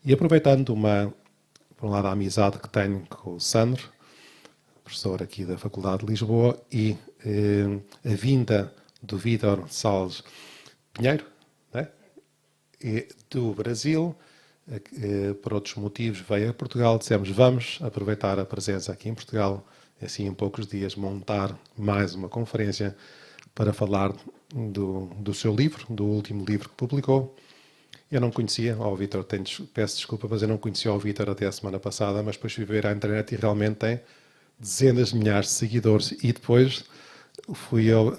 E aproveitando por um lado, a amizade que tenho com o Sandro, professor aqui da Faculdade de Lisboa, e a vinda do Vítor Salles Pinheiro, né? E do Brasil, por outros motivos, veio a Portugal. Dissemos, vamos aproveitar a presença aqui em Portugal, assim em poucos dias montar mais uma conferência para falar do seu livro, do último livro que publicou. Eu não conhecia o Vítor, peço desculpa, mas eu não conhecia o Vítor até a semana passada, mas depois fui ver à internet e realmente tem dezenas de milhares de seguidores. E depois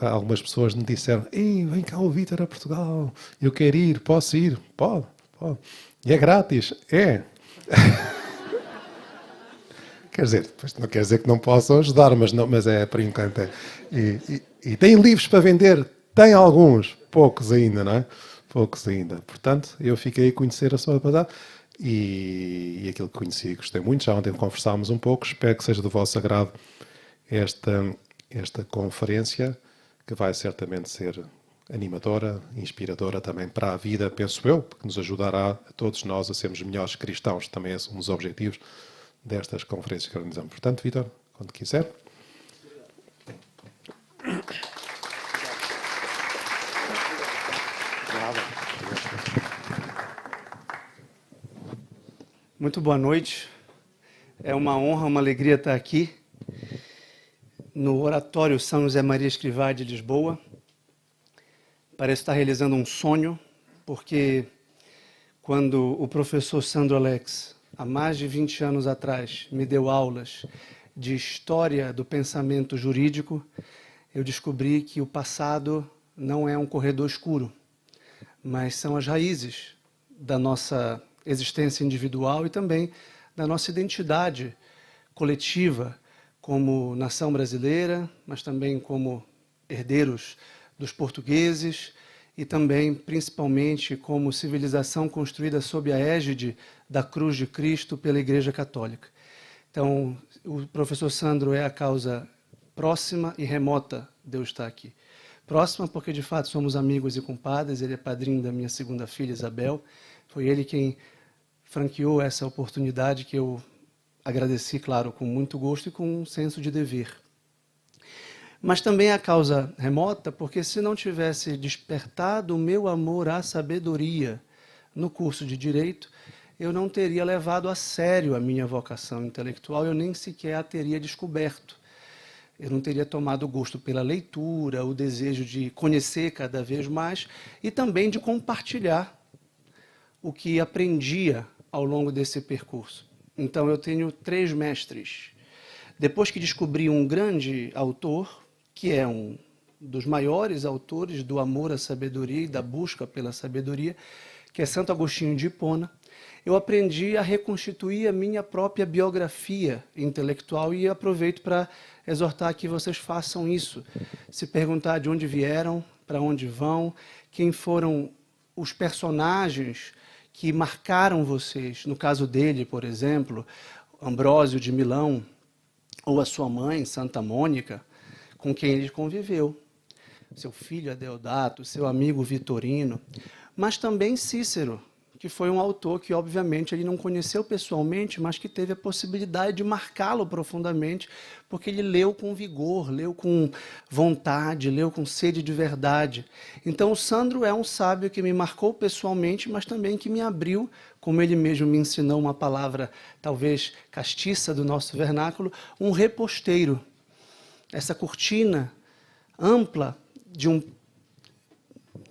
algumas pessoas me disseram, ei, vem cá o Vítor a Portugal, eu quero ir, posso ir? Pode, pode. E é grátis? É. Quer dizer, não quer dizer que não possam ajudar, mas é por enquanto. E tem livros para vender? Tem alguns, poucos ainda, não é? Poucos ainda. Portanto, eu fiquei a conhecer a semana passada e aquilo que conheci gostei muito. Já ontem conversámos um pouco. Espero que seja do vosso agrado esta conferência, que vai certamente ser animadora, inspiradora também para a vida, penso eu, porque nos ajudará a todos nós a sermos melhores cristãos. Também é um dos objetivos destas conferências que organizamos. Portanto, Vítor, quando quiser. Muito boa noite. É uma honra, uma alegria estar aqui no Oratório São José Maria Escrivá de Lisboa. Parece estar realizando um sonho, porque quando o professor Sandro Alex, há mais de 20 anos atrás, me deu aulas de história do pensamento jurídico, eu descobri que o passado não é um corredor escuro, mas são as raízes da nossa existência individual e também da nossa identidade coletiva como nação brasileira, mas também como herdeiros dos portugueses e também, principalmente, como civilização construída sob a égide da cruz de Cristo pela Igreja Católica. Então, o professor Sandro é a causa próxima e remota de eu estar aqui. Próxima porque, de fato, somos amigos e compadres, ele é padrinho da minha segunda filha, Isabel. Foi ele quem franqueou essa oportunidade que eu agradeci, claro, com muito gosto e com um senso de dever. Mas também a causa remota, porque se não tivesse despertado o meu amor à sabedoria no curso de Direito, eu não teria levado a sério a minha vocação intelectual, eu nem sequer a teria descoberto. Eu não teria tomado gosto pela leitura, o desejo de conhecer cada vez mais e também de compartilhar o que aprendia ao longo desse percurso. Então, eu tenho 3 mestres. Depois que descobri um grande autor, que é um dos maiores autores do amor à sabedoria e da busca pela sabedoria, que é Santo Agostinho de Hipona, eu aprendi a reconstituir a minha própria biografia intelectual e aproveito para exortar que vocês façam isso. Se perguntar de onde vieram, para onde vão, quem foram os personagens que marcaram vocês. No caso dele, por exemplo, Ambrósio de Milão, ou a sua mãe, Santa Mônica, com quem ele conviveu. Seu filho Adeodato, seu amigo Vitorino, mas também Cícero, que foi um autor que, obviamente, ele não conheceu pessoalmente, mas que teve a possibilidade de marcá-lo profundamente, porque ele leu com vigor, leu com vontade, leu com sede de verdade. Então, o Sandro é um sábio que me marcou pessoalmente, mas também que me abriu, como ele mesmo me ensinou uma palavra, talvez castiça do nosso vernáculo, um reposteiro. Essa cortina ampla de um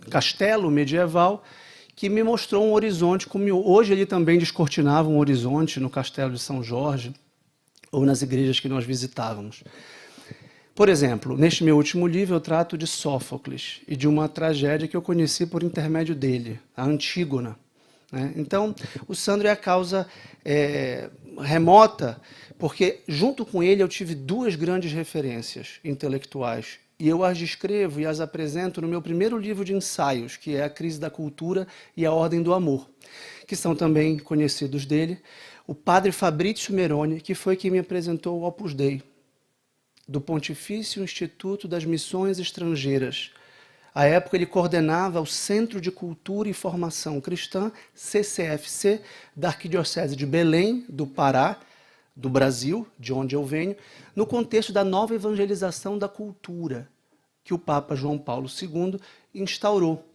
castelo medieval que me mostrou um horizonte, como hoje ele também descortinava um horizonte no Castelo de São Jorge ou nas igrejas que nós visitávamos. Por exemplo, neste meu último livro eu trato de Sófocles e de uma tragédia que eu conheci por intermédio dele, a Antígona. Então, o Sandro é a causa remota, porque junto com ele eu tive 2 grandes referências intelectuais. E eu as descrevo e as apresento no meu primeiro livro de ensaios, que é A Crise da Cultura e a Ordem do Amor, que são também conhecidos dele. O padre Fabrício Meroni, que foi quem me apresentou o Opus Dei, do Pontifício Instituto das Missões Estrangeiras, À época, ele coordenava o Centro de Cultura e Formação Cristã, CCFC, da Arquidiocese de Belém, do Pará, do Brasil, de onde eu venho, no contexto da nova evangelização da cultura, que o Papa João Paulo II instaurou.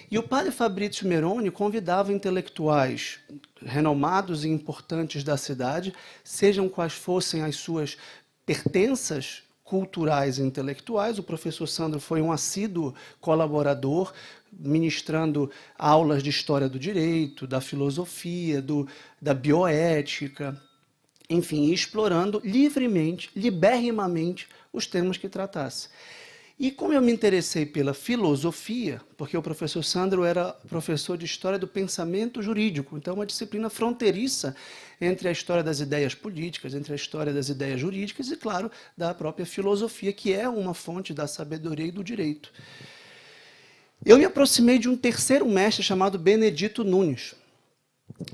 E o padre Fabrício Meroni convidava intelectuais renomados e importantes da cidade, sejam quais fossem as suas pertenças culturais e intelectuais. O professor Sandro foi um assíduo colaborador, ministrando aulas de história do direito, da filosofia, da bioética, enfim, explorando livremente, libérrimamente, os temas que tratasse. E como eu me interessei pela filosofia, porque o professor Sandro era professor de História do Pensamento Jurídico, então uma disciplina fronteiriça entre a história das ideias políticas, entre a história das ideias jurídicas e, claro, da própria filosofia, que é uma fonte da sabedoria e do direito. Eu me aproximei de um terceiro mestre chamado Benedito Nunes.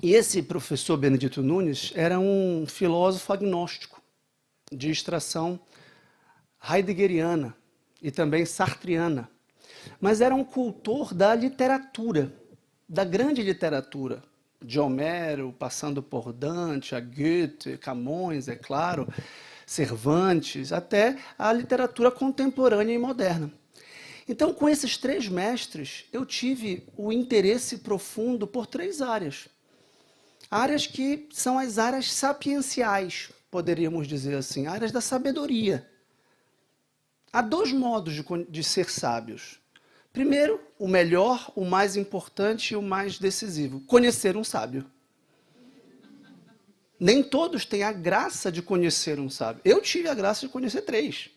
E esse professor Benedito Nunes era um filósofo agnóstico, de extração heideggeriana e também sartriana, mas era um cultor da literatura, da grande literatura, de Homero, passando por Dante, a Goethe, Camões, é claro, Cervantes, até a literatura contemporânea e moderna. Então, com esses três mestres, eu tive o interesse profundo por três áreas. Áreas que são as áreas sapienciais, poderíamos dizer assim, áreas da sabedoria. Há dois modos de ser sábios. Primeiro, o melhor, o mais importante e o mais decisivo: conhecer um sábio. Nem todos têm a graça de conhecer um sábio. Eu tive a graça de conhecer três.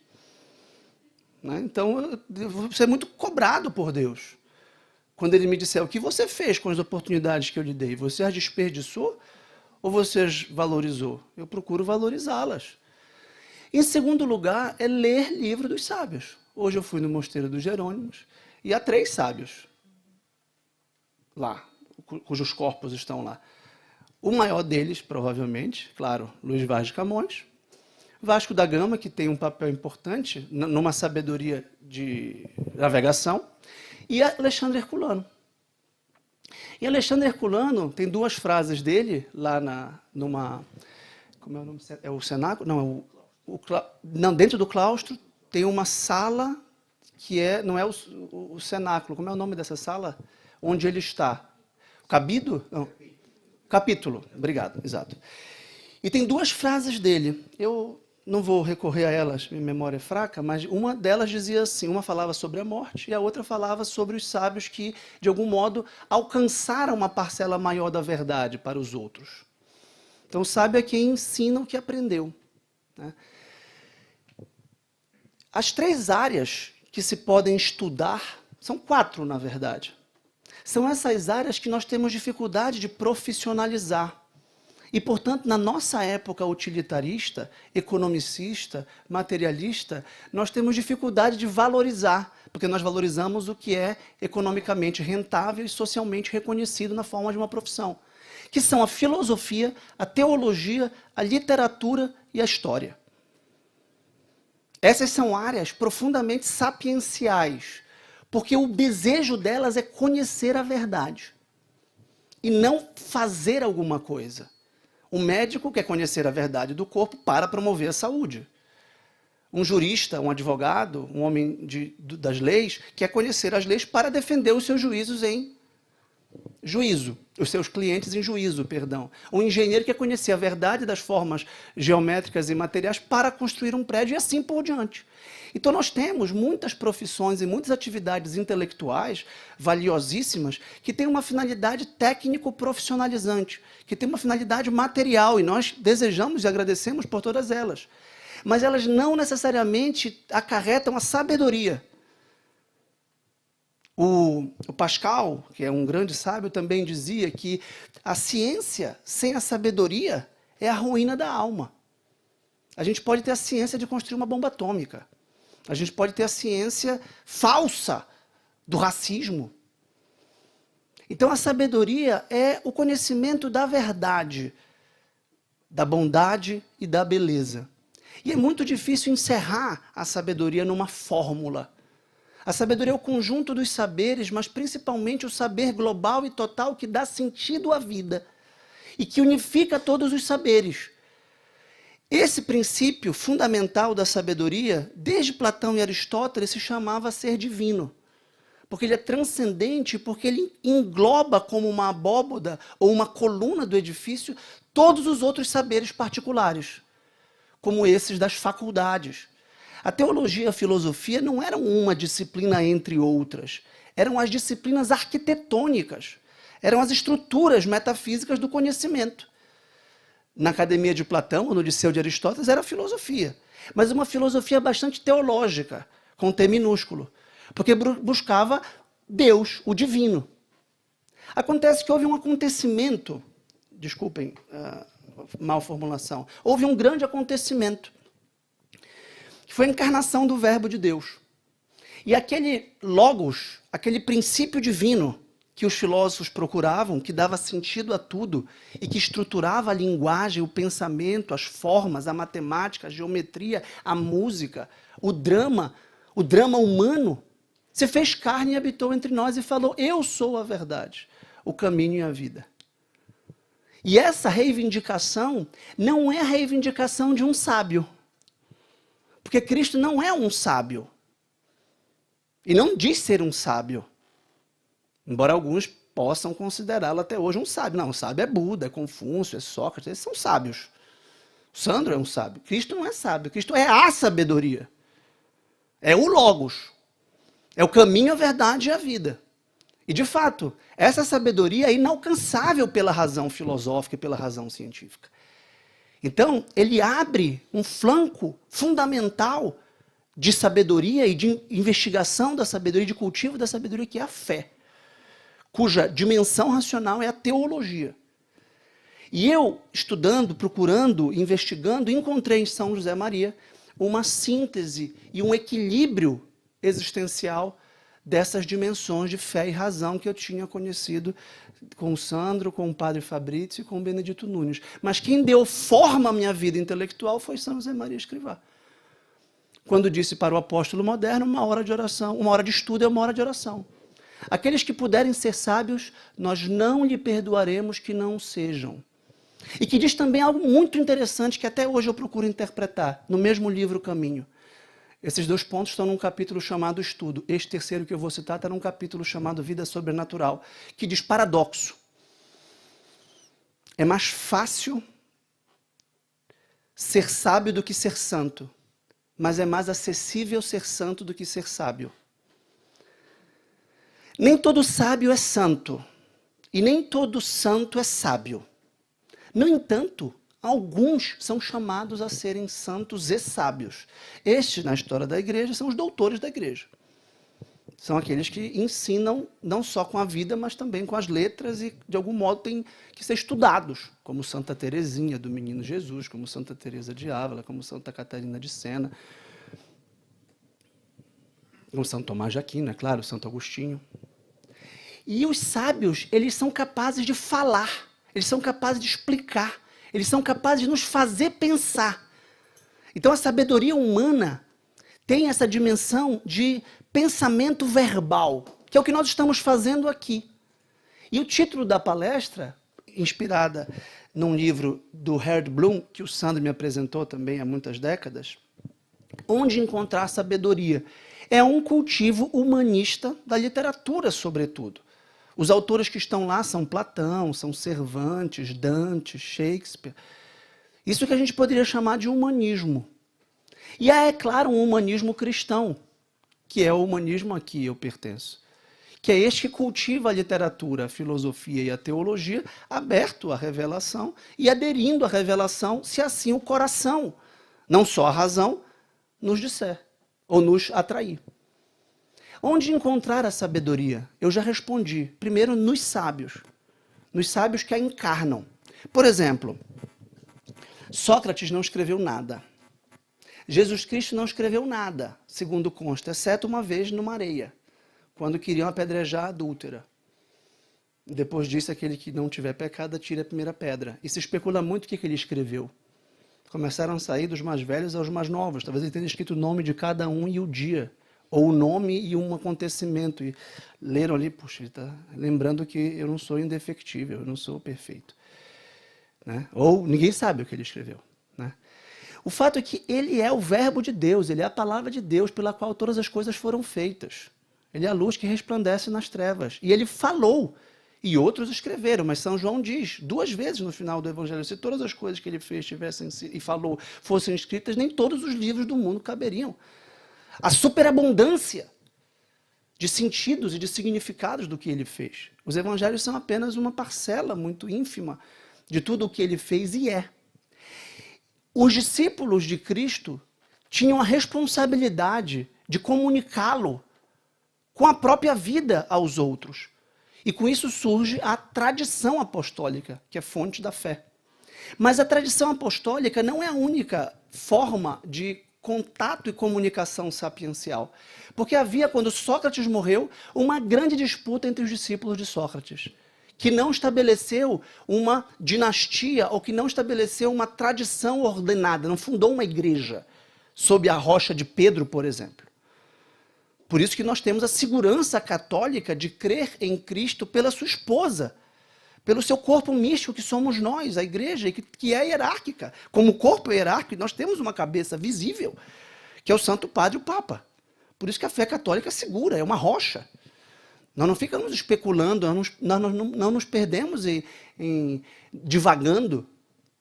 Então, eu vou ser muito cobrado por Deus. Quando ele me disser: o que você fez com as oportunidades que eu lhe dei? Você as desperdiçou ou você as valorizou? Eu procuro valorizá-las. Em segundo lugar, é ler livro dos sábios. Hoje eu fui no Mosteiro dos Jerônimos e há três sábios lá, cujos corpos estão lá. O maior deles, provavelmente, claro, Luís Vaz de Camões. Vasco da Gama, que tem um papel importante numa sabedoria de navegação. E Alexandre Herculano. E Alexandre Herculano tem duas frases dele lá numa... Como é o nome? É o cenáculo? Não, não, dentro do claustro tem uma sala que não é o cenáculo. Como é o nome dessa sala? Onde ele está? Cabido? Não. Capítulo. Obrigado, exato. E tem duas frases dele. Eu não vou recorrer a elas, minha memória é fraca, mas uma delas dizia assim, uma falava sobre a morte e a outra falava sobre os sábios que, de algum modo, alcançaram uma parcela maior da verdade para os outros. Então, o sábio é quem ensina o que aprendeu. As três áreas que se podem estudar, são quatro, na verdade. São essas áreas que nós temos dificuldade de profissionalizar. E, portanto, na nossa época utilitarista, economicista, materialista, nós temos dificuldade de valorizar, porque nós valorizamos o que é economicamente rentável e socialmente reconhecido na forma de uma profissão, que são a filosofia, a teologia, a literatura e a história. Essas são áreas profundamente sapienciais, porque o desejo delas é conhecer a verdade e não fazer alguma coisa. O médico quer conhecer a verdade do corpo para promover a saúde. Um jurista, um advogado, um homem das leis, quer conhecer as leis para defender os seus juízos em juízo, os seus clientes em juízo, perdão. Um engenheiro quer conhecer a verdade das formas geométricas e materiais para construir um prédio e assim por diante. Então nós temos muitas profissões e muitas atividades intelectuais valiosíssimas que têm uma finalidade técnico-profissionalizante, que têm uma finalidade material e nós desejamos e agradecemos por todas elas. Mas elas não necessariamente acarretam a sabedoria. O Pascal, que é um grande sábio, também dizia que a ciência sem a sabedoria é a ruína da alma. A gente pode ter a ciência de construir uma bomba atômica. A gente pode ter a ciência falsa do racismo. Então, a sabedoria é o conhecimento da verdade, da bondade e da beleza. E é muito difícil encerrar a sabedoria numa fórmula. A sabedoria é o conjunto dos saberes, mas principalmente o saber global e total que dá sentido à vida e que unifica todos os saberes. Esse princípio fundamental da sabedoria, desde Platão e Aristóteles, se chamava ser divino. Porque ele é transcendente, porque ele engloba como uma abóboda ou uma coluna do edifício todos os outros saberes particulares, como esses das faculdades. A teologia e a filosofia não eram uma disciplina entre outras, eram as disciplinas arquitetônicas, eram as estruturas metafísicas do conhecimento. Na academia de Platão, ou no liceu de Aristóteles, era a filosofia, mas uma filosofia bastante teológica, com T minúsculo, porque buscava Deus, o divino. Acontece que houve um acontecimento, desculpem a malformulação, houve um grande acontecimento, que foi a encarnação do Verbo de Deus. E aquele logos, aquele princípio divino que os filósofos procuravam, que dava sentido a tudo e que estruturava a linguagem, o pensamento, as formas, a matemática, a geometria, a música, o drama humano, se fez carne e habitou entre nós e falou: eu sou a verdade, o caminho e a vida. E essa reivindicação não é a reivindicação de um sábio. Porque Cristo não é um sábio. E não diz ser um sábio. Embora alguns possam considerá-lo até hoje um sábio. Não, o sábio é Buda, é Confúcio, é Sócrates, eles são sábios. O Sandro é um sábio. Cristo não é sábio, Cristo é a sabedoria. É o Logos. É o caminho, a verdade e a vida. E, de fato, essa sabedoria é inalcançável pela razão filosófica e pela razão científica. Então, ele abre um flanco fundamental de sabedoria e de investigação da sabedoria, de cultivo da sabedoria, que é a fé, cuja dimensão racional é a teologia. E eu, estudando, procurando, investigando, encontrei em São José Maria uma síntese e um equilíbrio existencial dessas dimensões de fé e razão que eu tinha conhecido com o Sandro, com o padre Fabrício e com o Benedito Nunes. Mas quem deu forma à minha vida intelectual foi São José Maria Escrivá. Quando disse para o apóstolo moderno, uma hora de oração, uma hora de estudo é uma hora de oração. Aqueles que puderem ser sábios, nós não lhe perdoaremos que não sejam. E que diz também algo muito interessante que até hoje eu procuro interpretar, no mesmo livro Caminho. Esses dois pontos estão num capítulo chamado Estudo. Este terceiro que eu vou citar está num capítulo chamado Vida Sobrenatural, que diz paradoxo. É mais fácil ser sábio do que ser santo, mas é mais acessível ser santo do que ser sábio. Nem todo sábio é santo, e nem todo santo é sábio. No entanto, alguns são chamados a serem santos e sábios. Estes, na história da igreja, são os doutores da igreja. São aqueles que ensinam não só com a vida, mas também com as letras e, de algum modo, têm que ser estudados, como Santa Teresinha do Menino Jesus, como Santa Teresa de Ávila, como Santa Catarina de Sena, como São Tomás de Aquino, é claro, Santo Agostinho. E os sábios, eles são capazes de falar, eles são capazes de explicar, eles são capazes de nos fazer pensar. Então, a sabedoria humana tem essa dimensão de pensamento verbal, que é o que nós estamos fazendo aqui. E o título da palestra, inspirada num livro do Harold Bloom, que o Sandro me apresentou também há muitas décadas, Onde Encontrar Sabedoria, é um cultivo humanista da literatura, sobretudo. Os autores que estão lá são Platão, são Cervantes, Dante, Shakespeare. Isso que a gente poderia chamar de humanismo. E é claro, um humanismo cristão, que é o humanismo a que eu pertenço, que é este que cultiva a literatura, a filosofia e a teologia, aberto à revelação e aderindo à revelação, se assim o coração, não só a razão, nos disser ou nos atrair. Onde encontrar a sabedoria? Eu já respondi. Primeiro, nos sábios que a encarnam. Por exemplo, Sócrates não escreveu nada. Jesus Cristo não escreveu nada, segundo consta, exceto uma vez numa areia, quando queriam apedrejar a adúltera. Depois disso, aquele que não tiver pecado, atire a primeira pedra. E se especula muito o que ele escreveu. Começaram a sair dos mais velhos aos mais novos. Talvez ele tenha escrito o nome de cada um e o dia, ou o nome e um acontecimento. E leram ali, puxa, ele está lembrando que eu não sou indefectível, eu não sou perfeito. Né? Ou ninguém sabe o que ele escreveu. Né? O fato é que ele é o verbo de Deus, ele é a palavra de Deus pela qual todas as coisas foram feitas. Ele é a luz que resplandece nas trevas. E ele falou, e outros escreveram, mas São João diz 2 vezes no final do Evangelho, se todas as coisas que ele fez e falou fossem escritas, nem todos os livros do mundo caberiam. A superabundância de sentidos e de significados do que ele fez. Os evangelhos são apenas uma parcela muito ínfima de tudo o que ele fez e é. Os discípulos de Cristo tinham a responsabilidade de comunicá-lo com a própria vida aos outros. E com isso surge a tradição apostólica, que é fonte da fé. Mas a tradição apostólica não é a única forma de contato e comunicação sapiencial. Porque havia, quando Sócrates morreu, uma grande disputa entre os discípulos de Sócrates, que não estabeleceu uma dinastia ou que não estabeleceu uma tradição ordenada, não fundou uma igreja sob a rocha de Pedro, por exemplo. Por isso que nós temos a segurança católica de crer em Cristo pela sua esposa, pelo seu corpo místico que somos nós, a igreja, que é hierárquica. Como o corpo é hierárquico, nós temos uma cabeça visível, que é o Santo Padre e o Papa. Por isso que a fé católica é segura, é uma rocha. Nós não ficamos especulando, nós não nos perdemos divagando,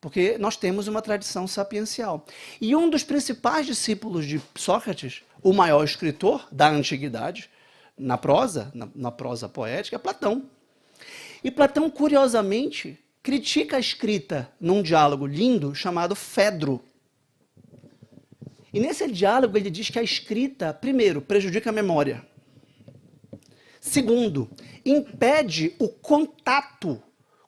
porque nós temos uma tradição sapiencial. E um dos principais discípulos de Sócrates, o maior escritor da antiguidade, na prosa poética, é Platão. E Platão, curiosamente, critica a escrita num diálogo lindo chamado Fedro. E nesse diálogo ele diz que a escrita, primeiro, prejudica a memória. Segundo, impede o contato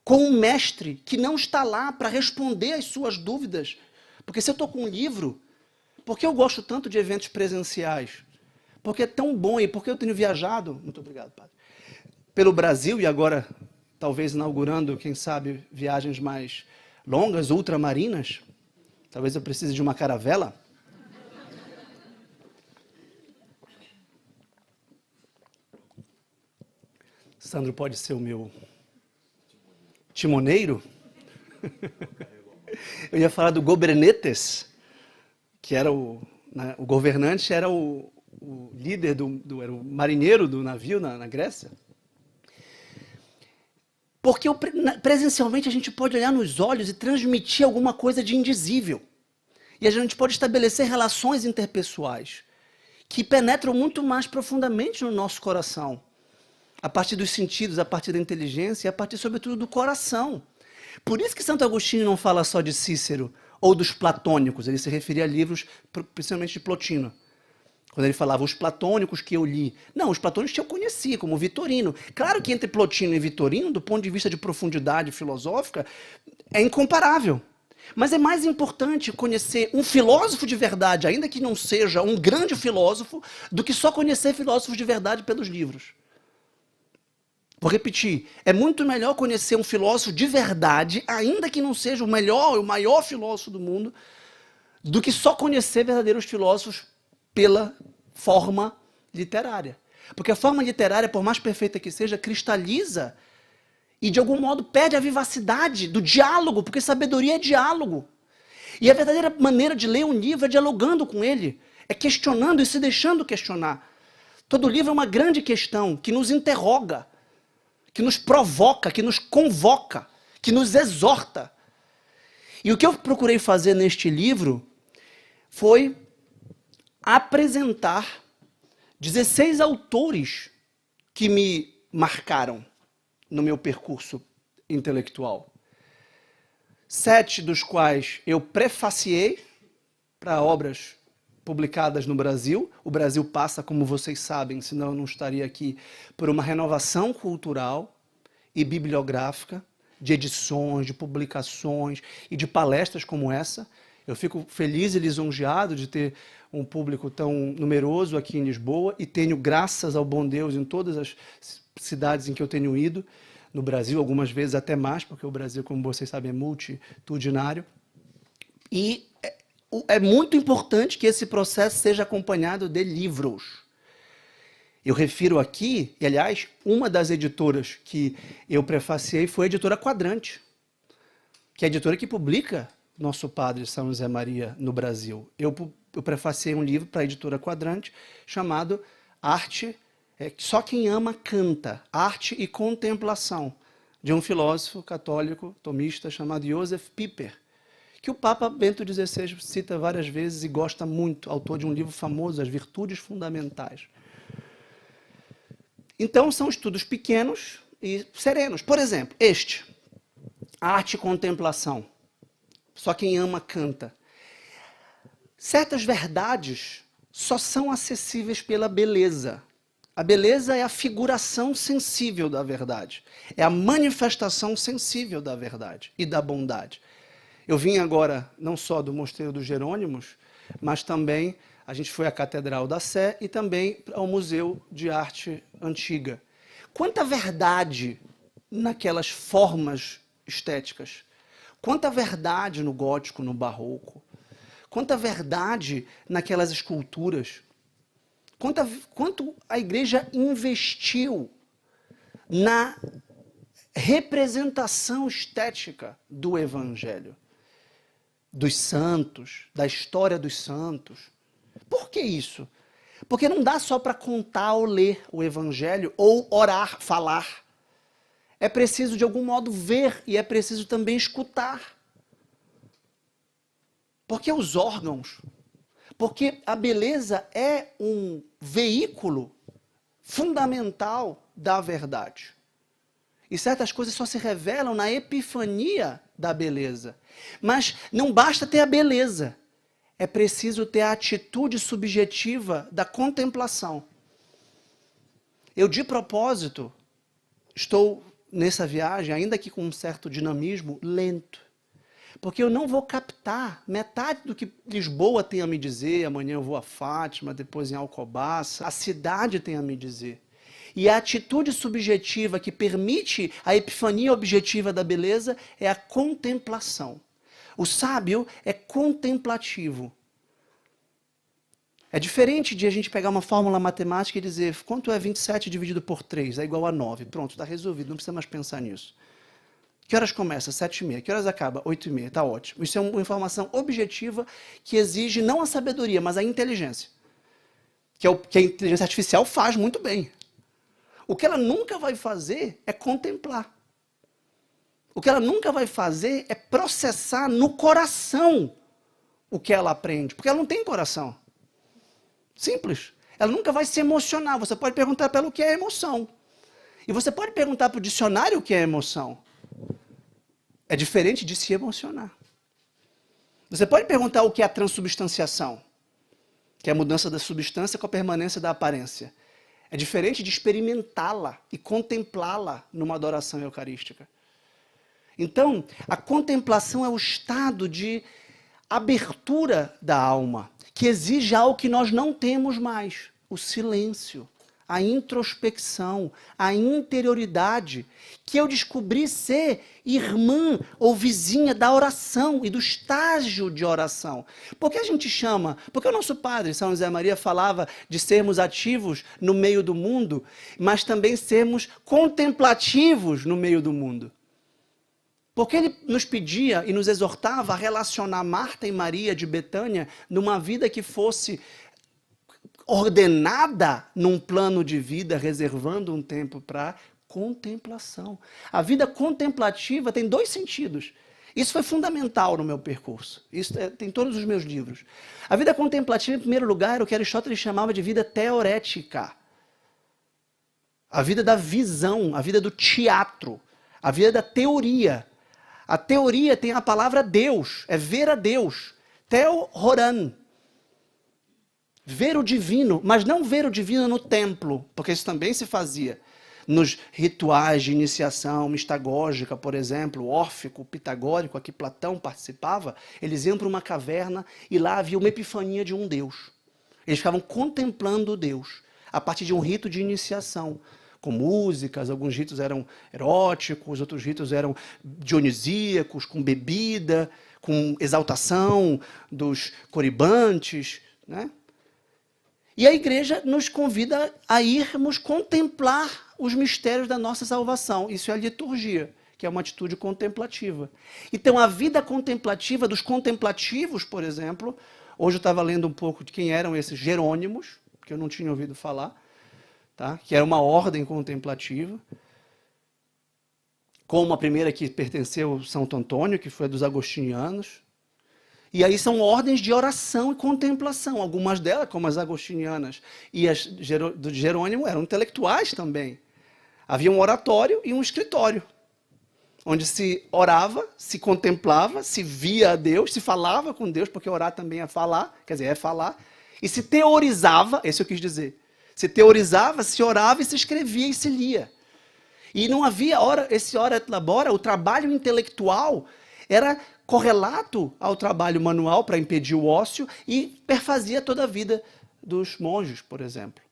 com um mestre que não está lá para responder às suas dúvidas. Porque se eu estou com um livro, por que eu gosto tanto de eventos presenciais? Porque é tão bom e porque eu tenho viajado, muito obrigado, padre, pelo Brasil e agora talvez inaugurando, quem sabe, viagens mais longas, ultramarinas. Talvez eu precise de uma caravela. Sandro pode ser o meu timoneiro. Eu ia falar do Gobernetes, que era o governante, era o líder, era o marinheiro do navio na Grécia. Porque presencialmente a gente pode olhar nos olhos e transmitir alguma coisa de indizível. E a gente pode estabelecer relações interpessoais que penetram muito mais profundamente no nosso coração. A partir dos sentidos, a partir da inteligência e a partir, sobretudo, do coração. Por isso que Santo Agostinho não fala só de Cícero ou dos platônicos, ele se referia a livros, principalmente de Plotino. Quando ele falava os platônicos que eu li. Não, os platônicos que eu conhecia, como Vitorino. Claro que entre Plotino e Vitorino, do ponto de vista de profundidade filosófica, é incomparável. Mas é mais importante conhecer um filósofo de verdade, ainda que não seja um grande filósofo, do que só conhecer filósofos de verdade pelos livros. Vou repetir, é muito melhor conhecer um filósofo de verdade, ainda que não seja o melhor, o maior filósofo do mundo, do que só conhecer verdadeiros filósofos pela forma literária. Porque a forma literária, por mais perfeita que seja, cristaliza e, de algum modo, perde a vivacidade do diálogo, porque sabedoria é diálogo. E a verdadeira maneira de ler um livro é dialogando com ele, é questionando e se deixando questionar. Todo livro é uma grande questão que nos interroga, que nos provoca, que nos convoca, que nos exorta. E o que eu procurei fazer neste livro foi apresentar 16 autores que me marcaram no meu percurso intelectual. 7 dos quais eu prefaciei para obras publicadas no Brasil. O Brasil passa, como vocês sabem, senão eu não estaria aqui, por uma renovação cultural e bibliográfica, de edições, de publicações e de palestras como essa. Eu fico feliz e lisonjeado de ter um público tão numeroso aqui em Lisboa e tenho, graças ao bom Deus, em todas as cidades em que eu tenho ido, no Brasil, algumas vezes até mais, porque o Brasil, como vocês sabem, é multitudinário. E é muito importante que esse processo seja acompanhado de livros. Eu refiro aqui, e aliás, uma das editoras que eu prefaciei foi a editora Quadrante, que é a editora que publica Nosso Padre São José Maria no Brasil. Eu prefaciei um livro para a editora Quadrante chamado Arte, Só Quem Ama Canta, Arte e Contemplação, de um filósofo católico tomista chamado Josef Pieper, que o Papa Bento XVI cita várias vezes e gosta muito, autor de um livro famoso, As Virtudes Fundamentais. Então, são estudos pequenos e serenos. Por exemplo, este, Arte e Contemplação, Só Quem Ama Canta. Certas verdades só são acessíveis pela beleza. A beleza é a figuração sensível da verdade. É a manifestação sensível da verdade e da bondade. Eu vim agora não só do Mosteiro dos Jerônimos, mas também a gente foi à Catedral da Sé e também ao Museu de Arte Antiga. Quanta verdade naquelas formas estéticas. Quanta verdade no gótico, no barroco. Quanta verdade naquelas esculturas. Quanto a igreja investiu na representação estética do Evangelho, dos santos, da história dos santos. Por que isso? Porque não dá só para contar ou ler o Evangelho, ou orar, falar. É preciso, de algum modo, ver e é preciso também escutar. Porque os órgãos, porque a beleza é um veículo fundamental da verdade. E certas coisas só se revelam na epifania da beleza. Mas não basta ter a beleza. É preciso ter a atitude subjetiva da contemplação. Eu, de propósito, estou nessa viagem, ainda que com um certo dinamismo, lento. Porque eu não vou captar metade do que Lisboa tem a me dizer, amanhã eu vou a Fátima, depois em Alcobaça, a cidade tem a me dizer. E a atitude subjetiva que permite a epifania objetiva da beleza é a contemplação. O sábio é contemplativo. É diferente de a gente pegar uma fórmula matemática e dizer quanto é 27 dividido por 3? É igual a 9. Pronto, está resolvido, não precisa mais pensar nisso. Que horas começa? 7h30. Que horas acaba? 8h30. Está ótimo. Isso é uma informação objetiva que exige não a sabedoria, mas a inteligência. Que é o que a inteligência artificial faz muito bem. O que ela nunca vai fazer é contemplar. O que ela nunca vai fazer é processar no coração o que ela aprende. Porque ela não tem coração. Simples. Ela nunca vai se emocionar. Você pode perguntar para ela o que é emoção. E você pode perguntar para o dicionário o que é emoção. É diferente de se emocionar. Você pode perguntar o que é a transubstanciação, que é a mudança da substância com a permanência da aparência. É diferente de experimentá-la e contemplá-la numa adoração eucarística. Então, a contemplação é o estado de abertura da alma, que exige algo que nós não temos mais: o silêncio, a introspecção, a interioridade, que eu descobri ser irmã ou vizinha da oração e do estágio de oração. Por que a gente chama? Porque o nosso padre, São José Maria, falava de sermos ativos no meio do mundo, mas também sermos contemplativos no meio do mundo. Porque ele nos pedia e nos exortava a relacionar Marta e Maria de Betânia numa vida que fosse ordenada num plano de vida, reservando um tempo para contemplação. A vida contemplativa tem 2 sentidos. Isso foi fundamental no meu percurso. Isso tem em todos os meus livros. A vida contemplativa, em primeiro lugar, era o que Aristóteles chamava de vida teorética. A vida da visão, a vida do teatro, a vida da teoria. A teoria tem a palavra Deus, é ver a Deus. Theohoran. Ver o divino, mas não ver o divino no templo, porque isso também se fazia nos rituais de iniciação mistagógica, por exemplo, órfico, pitagórico, a que Platão participava. Eles iam para uma caverna e lá havia uma epifania de um Deus. Eles ficavam contemplando o Deus a partir de um rito de iniciação, com músicas. Alguns ritos eram eróticos, outros ritos eram dionisíacos, com bebida, com exaltação dos coribantes, né? E a igreja nos convida a irmos contemplar os mistérios da nossa salvação. Isso é a liturgia, que é uma atitude contemplativa. Então, a vida contemplativa dos contemplativos, por exemplo, hoje eu estava lendo um pouco de quem eram esses Jerônimos, que eu não tinha ouvido falar, tá? Que era uma ordem contemplativa, como a primeira que pertenceu a Santo Antônio, que foi a dos agostinianos. E aí são ordens de oração e contemplação. Algumas delas, como as agostinianas e as do Jerônimo, eram intelectuais também. Havia um oratório e um escritório, onde se orava, se contemplava, se via a Deus, se falava com Deus, porque orar também é falar, quer dizer, é falar, e se teorizava, esse eu quis dizer, se teorizava, se orava e se escrevia e se lia. E não havia esse ora et labora, o trabalho intelectual era correlato ao trabalho manual para impedir o ócio e perfazia toda a vida dos monges, por exemplo.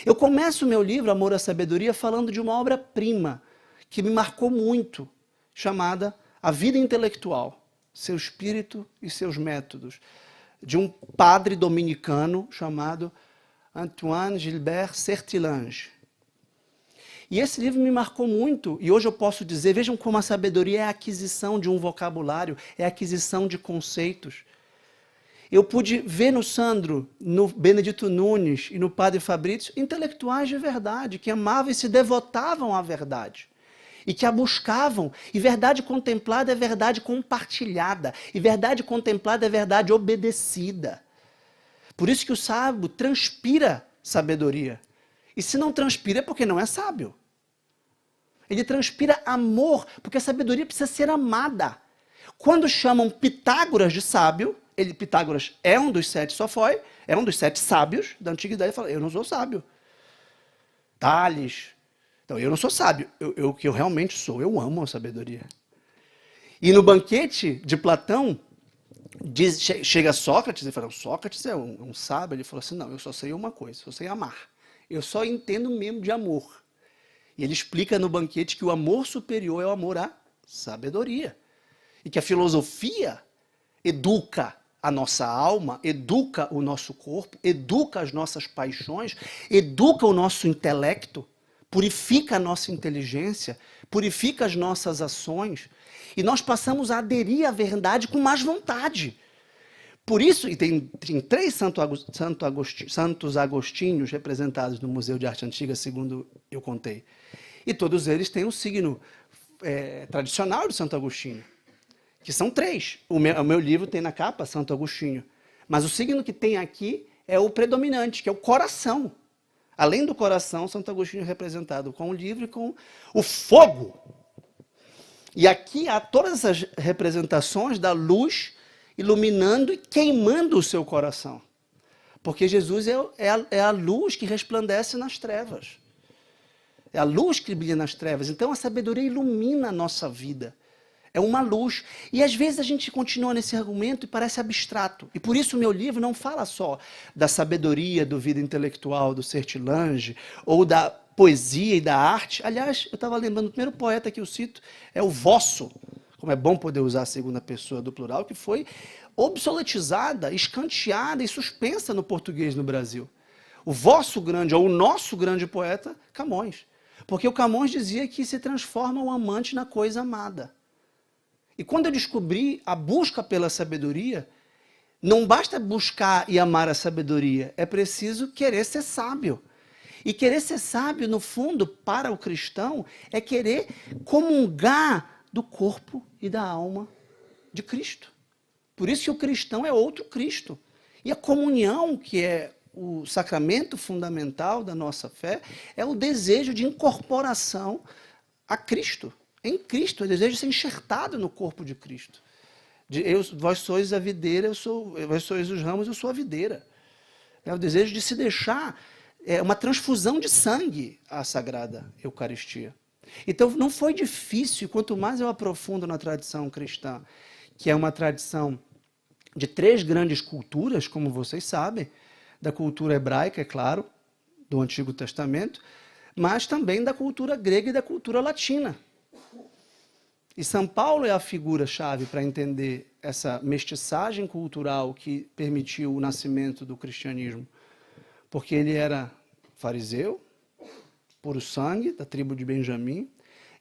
Eu começo o meu livro, Amor à Sabedoria, falando de uma obra-prima que me marcou muito, chamada A Vida Intelectual, Seu Espírito e Seus Métodos, de um padre dominicano chamado Antoine Gilbert Sertillanges. E esse livro me marcou muito, e hoje eu posso dizer, vejam como a sabedoria é a aquisição de um vocabulário, é a aquisição de conceitos. Eu pude ver no Sandro, no Benedito Nunes e no Padre Fabrício, intelectuais de verdade, que amavam e se devotavam à verdade. E que a buscavam. E verdade contemplada é verdade compartilhada. E verdade contemplada é verdade obedecida. Por isso que o sábio transpira sabedoria. E se não transpira é porque não é sábio. Ele transpira amor, porque a sabedoria precisa ser amada. Quando chamam Pitágoras de sábio, Pitágoras é um dos 7 sofoi, é um dos 7 sábios da antiguidade, ele fala, eu não sou sábio. Tales, então eu não sou sábio, o que eu realmente sou, eu amo a sabedoria. E no banquete de Platão, chega Sócrates e fala, Sócrates é um sábio, ele falou assim, não, eu só sei uma coisa, eu sei amar. Eu só entendo mesmo de amor. E ele explica no banquete que o amor superior é o amor à sabedoria. E que a filosofia educa a nossa alma, educa o nosso corpo, educa as nossas paixões, educa o nosso intelecto, purifica a nossa inteligência, purifica as nossas ações. E nós passamos a aderir à verdade com mais vontade. Por isso, e tem 3 santos agostinhos representados no Museu de Arte Antiga, segundo eu contei. E todos eles têm o signo tradicional de Santo Agostinho, que são 3. O meu livro tem na capa Santo Agostinho. Mas o signo que tem aqui é o predominante, que é o coração. Além do coração, Santo Agostinho é representado com o livro e com o fogo. E aqui há todas essas representações da luz iluminando e queimando o seu coração. Porque Jesus é a luz que resplandece nas trevas. É a luz que brilha nas trevas. Então a sabedoria ilumina a nossa vida. É uma luz. E às vezes a gente continua nesse argumento e parece abstrato. E por isso o meu livro não fala só da sabedoria, do vida intelectual, do Sertillanges, ou da poesia e da arte. Aliás, eu estava lembrando, o primeiro poeta que eu cito é o Vosso, como é bom poder usar a segunda pessoa do plural, que foi obsoletizada, escanteada e suspensa no português no Brasil. O vosso grande, ou o nosso grande poeta, Camões. Porque o Camões dizia que se transforma o amante na coisa amada. E quando eu descobri a busca pela sabedoria, não basta buscar e amar a sabedoria, é preciso querer ser sábio. E querer ser sábio, no fundo, para o cristão, é querer comungar do corpo e da alma de Cristo. Por isso que o cristão é outro Cristo. E a comunhão, que é o sacramento fundamental da nossa fé, é o desejo de incorporação a Cristo. Em Cristo, é o desejo de ser enxertado no corpo de Cristo. Vós sois a videira, vós sois os ramos, eu sou a videira. É o desejo de se deixar uma transfusão de sangue à Sagrada Eucaristia. Então não foi difícil, e quanto mais eu aprofundo na tradição cristã, que é uma tradição de 3 grandes culturas, como vocês sabem, da cultura hebraica, é claro, do Antigo Testamento, mas também da cultura grega e da cultura latina. E São Paulo é a figura-chave para entender essa mestiçagem cultural que permitiu o nascimento do cristianismo. porque ele era fariseu, puro sangue, da tribo de Benjamim.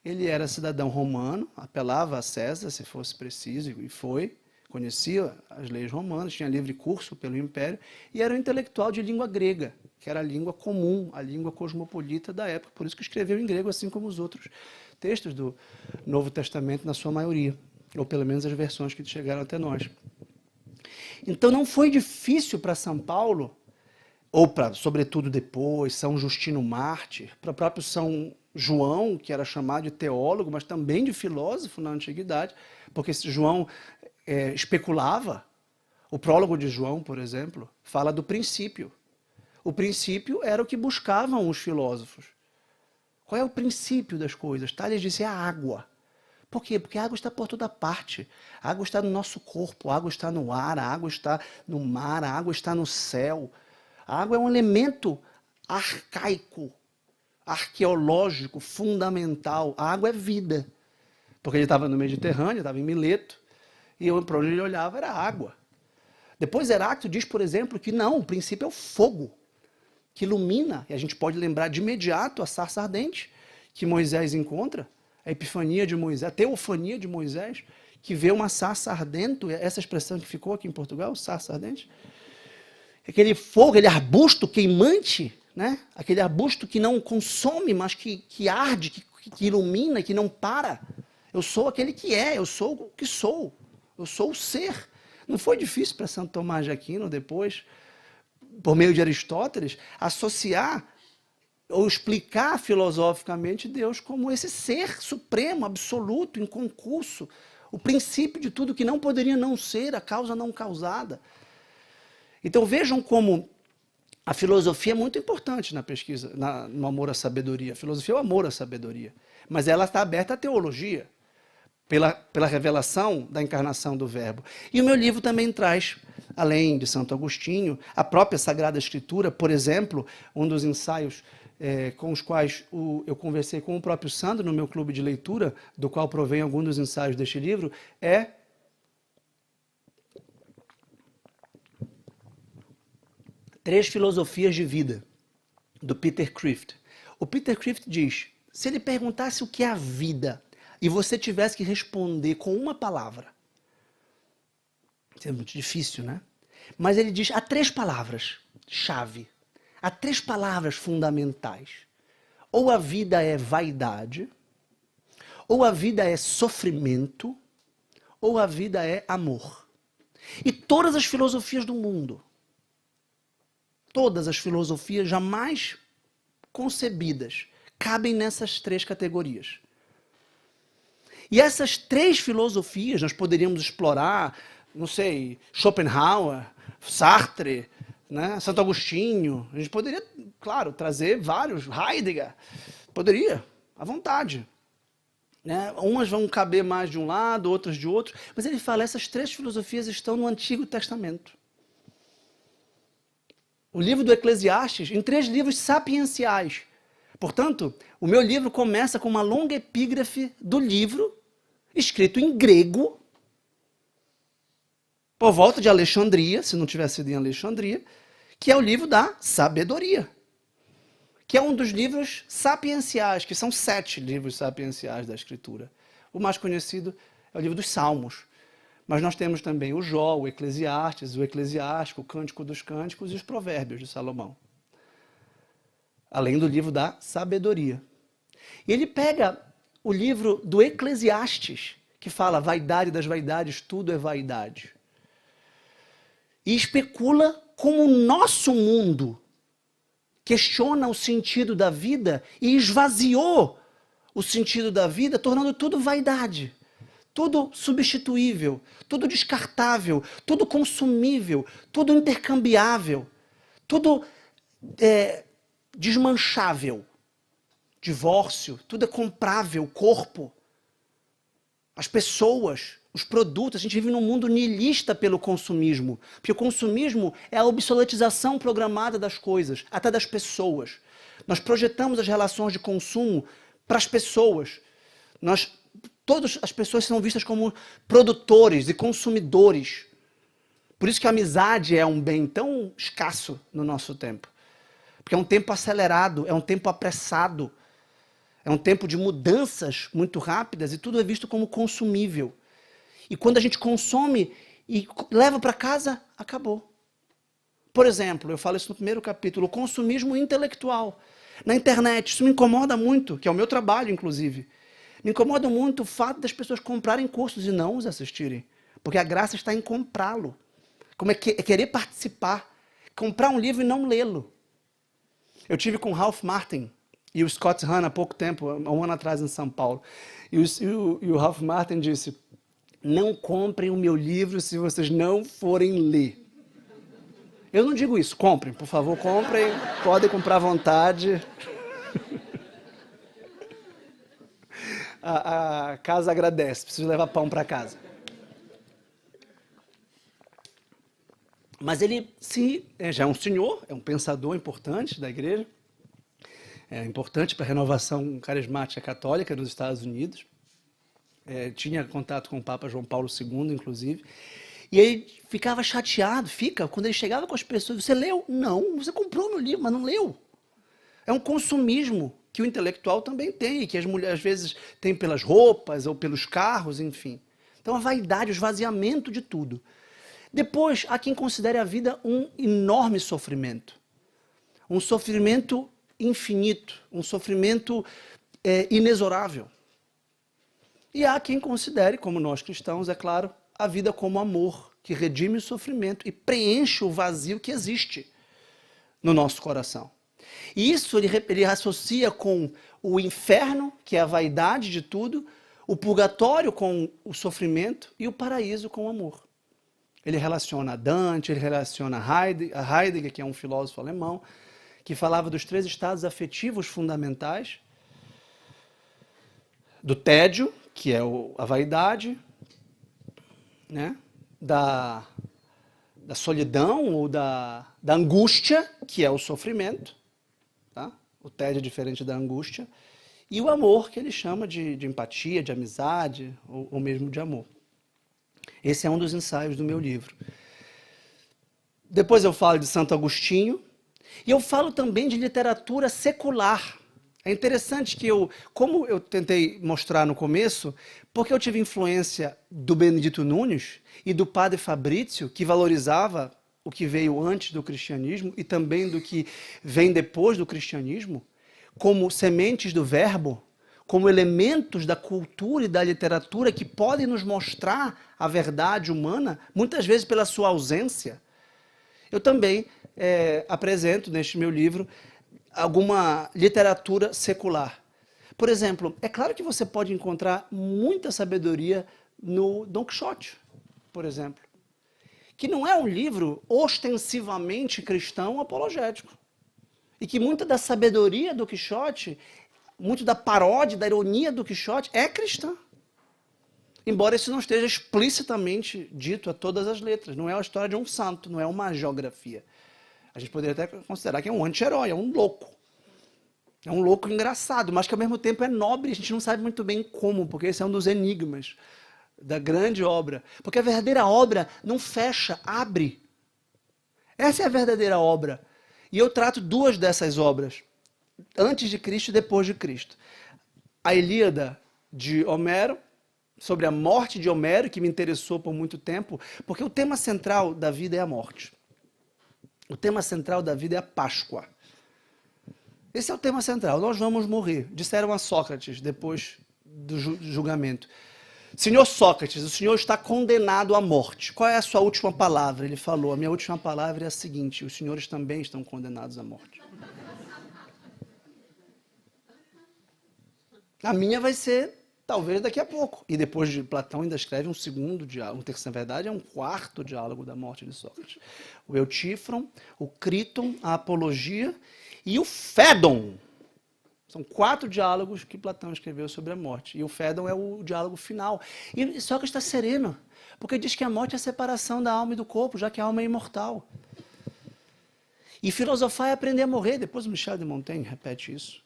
Ele era cidadão romano, apelava a César, se fosse preciso, e foi. Conhecia as leis romanas, tinha livre curso pelo Império, e era um intelectual de língua grega, que era a língua comum, a língua cosmopolita da época, por isso que escreveu em grego, assim como os outros textos do Novo Testamento, na sua maioria, ou pelo menos as versões que chegaram até nós. Então não foi difícil para São Paulo, ou para, sobretudo depois, São Justino Mártir, para o próprio São João, que era chamado de teólogo, mas também de filósofo na Antiguidade, porque esse João especulava. O prólogo de João, por exemplo, fala do princípio. O princípio era o que buscavam os filósofos. Qual é o princípio das coisas? Tales disse, é a água. Por quê? Porque a água está por toda parte. A água está no nosso corpo, a água está no ar, a água está no mar, a água está no céu. A água é um elemento arcaico, arqueológico, fundamental. A água é vida. Porque ele estava no Mediterrâneo, estava em Mileto, e para onde ele olhava era água. Depois Heráclito diz, por exemplo, que não, o princípio é o fogo, que ilumina, e a gente pode lembrar de imediato a sarça ardente que Moisés encontra, a epifania de Moisés, a teofania de Moisés, que vê uma sarça ardente, essa expressão que ficou aqui em Portugal, sarça ardente, aquele fogo, aquele arbusto queimante, né? Aquele arbusto que não consome, mas que arde, que ilumina, que não para. Eu sou aquele que é, eu sou o que sou, eu sou o ser. Não foi difícil para Santo Tomás de Aquino, depois, por meio de Aristóteles, associar ou explicar filosoficamente Deus como esse ser supremo, absoluto, inconcurso, o princípio de tudo que não poderia não ser, a causa não causada. Então vejam como a filosofia é muito importante na pesquisa, no amor à sabedoria. A filosofia é o amor à sabedoria, mas ela está aberta à teologia, pela revelação da encarnação do Verbo. E o meu livro também traz, além de Santo Agostinho, a própria Sagrada Escritura. Por exemplo, um dos ensaios com os quais eu conversei com o próprio Sandro no meu clube de leitura, do qual provém alguns dos ensaios deste livro, é Três Filosofias de Vida, do Peter Kreeft. O Peter Kreeft diz, se ele perguntasse o que é a vida, e você tivesse que responder com uma palavra, isso é muito difícil, né? Mas ele diz, há três palavras-chave, há três palavras fundamentais. Ou a vida é vaidade, ou a vida é sofrimento, ou a vida é amor. E todas as filosofias do mundo, todas as filosofias jamais concebidas, cabem nessas três categorias. E essas três filosofias nós poderíamos explorar, não sei, Schopenhauer, Sartre, né, Santo Agostinho. A gente poderia, claro, trazer vários, Heidegger, poderia, à vontade. Né? Umas vão caber mais de um lado, outras de outro, mas ele fala, essas três filosofias estão no Antigo Testamento. O livro do Eclesiastes, em 3 livros sapienciais. Portanto, o meu livro começa com uma longa epígrafe do livro, escrito em grego, por volta de Alexandria, se não tivesse sido em Alexandria, que é o livro da sabedoria, que é um dos livros sapienciais, que são 7 livros sapienciais da Escritura. O mais conhecido é o livro dos Salmos. Mas nós temos também o Jó, o Eclesiastes, o Eclesiástico, o Cântico dos Cânticos e os Provérbios de Salomão. Além do livro da sabedoria. E ele pega o livro do Eclesiastes, que fala vaidade das vaidades, tudo é vaidade. E especula como o nosso mundo questiona o sentido da vida e esvaziou o sentido da vida, tornando tudo vaidade. Tudo substituível, tudo descartável, tudo consumível, tudo intercambiável, tudo desmanchável. Divórcio, tudo é comprável, corpo, as pessoas, os produtos. A gente vive num mundo nihilista pelo consumismo, porque o consumismo é a obsoletização programada das coisas, até das pessoas. Nós projetamos as relações de consumo para as pessoas. Todas as pessoas são vistas como produtores e consumidores. Por isso que a amizade é um bem tão escasso no nosso tempo. Porque é um tempo acelerado, é um tempo apressado, é um tempo de mudanças muito rápidas e tudo é visto como consumível. E quando a gente consome e leva para casa, acabou. Por exemplo, eu falo isso no primeiro capítulo, o consumismo intelectual. Na internet, isso me incomoda muito, que é o meu trabalho, inclusive. Me incomoda muito o fato das pessoas comprarem cursos e não os assistirem. Porque a graça está em comprá-lo. Como é querer participar. Comprar um livro e não lê-lo. Eu tive com o Ralph Martin e o Scott Hahn há pouco tempo, há um ano atrás em São Paulo. E o Ralph Martin disse, não comprem o meu livro se vocês não forem ler. Eu não digo isso, comprem, por favor, comprem, podem comprar à vontade. A casa agradece, preciso levar pão para casa. Mas ele já é um senhor, é um pensador importante da igreja, é importante para a renovação carismática católica nos Estados Unidos. Tinha contato com o Papa João Paulo II, inclusive. E ele ficava chateado, quando ele chegava com as pessoas, você leu? Não, você comprou meu livro, mas não leu. É um consumismo que o intelectual também tem, que as mulheres às vezes têm pelas roupas ou pelos carros, enfim. Então a vaidade, o esvaziamento de tudo. Depois, há quem considere a vida um enorme sofrimento. Um sofrimento infinito, um sofrimento inexorável. E há quem considere, como nós cristãos, é claro, a vida como amor, que redime o sofrimento e preenche o vazio que existe no nosso coração. E isso ele associa com o inferno, que é a vaidade de tudo, o purgatório com o sofrimento e o paraíso com o amor. Ele relaciona a Dante, ele relaciona a Heidegger, que é um filósofo alemão, que falava dos 3 estados afetivos fundamentais, do tédio, que é a vaidade, né? da solidão ou da angústia, que é o sofrimento, tá? O tédio é diferente da angústia, e o amor, que ele chama de empatia, de amizade, ou mesmo de amor. Esse é um dos ensaios do meu livro. Depois eu falo de Santo Agostinho, e eu falo também de literatura secular. É interessante que como eu tentei mostrar no começo, porque eu tive influência do Benedito Nunes e do padre Fabrício, que valorizava o que veio antes do cristianismo e também do que vem depois do cristianismo, como sementes do verbo, como elementos da cultura e da literatura que podem nos mostrar a verdade humana, muitas vezes pela sua ausência. Eu também apresento neste meu livro alguma literatura secular. Por exemplo, é claro que você pode encontrar muita sabedoria no Dom Quixote, por exemplo, que não é um livro ostensivamente cristão apologético. E que muita da sabedoria do Quixote, muito da paródia, da ironia do Quixote é cristã. Embora isso não esteja explicitamente dito a todas as letras. Não é a história de um santo, não é uma geografia. A gente poderia até considerar que é um anti-herói, é um louco. É um louco engraçado, mas que ao mesmo tempo é nobre. A gente não sabe muito bem como, porque esse é um dos enigmas da grande obra. Porque a verdadeira obra não fecha, abre. Essa é a verdadeira obra. E eu trato 2 dessas obras, antes de Cristo e depois de Cristo. A Ilíada de Homero, sobre a morte de Homero, que me interessou por muito tempo, porque o tema central da vida é a morte. O tema central da vida é a Páscoa. Esse é o tema central. Nós vamos morrer. Disseram a Sócrates, depois do julgamento. Senhor Sócrates, o senhor está condenado à morte. Qual é a sua última palavra? Ele falou, a minha última palavra é a seguinte, os senhores também estão condenados à morte. A minha vai ser, talvez, daqui a pouco. E depois de Platão ainda escreve um segundo diálogo, na verdade é um 4º diálogo da morte de Sócrates. O Eutífron, o Críton, a Apologia e o Fédon. São 4 diálogos que Platão escreveu sobre a morte. E o Fédon é o diálogo final. E Sócrates está sereno, porque diz que a morte é a separação da alma e do corpo, já que a alma é imortal. E filosofar é aprender a morrer. Depois o Michel de Montaigne repete isso.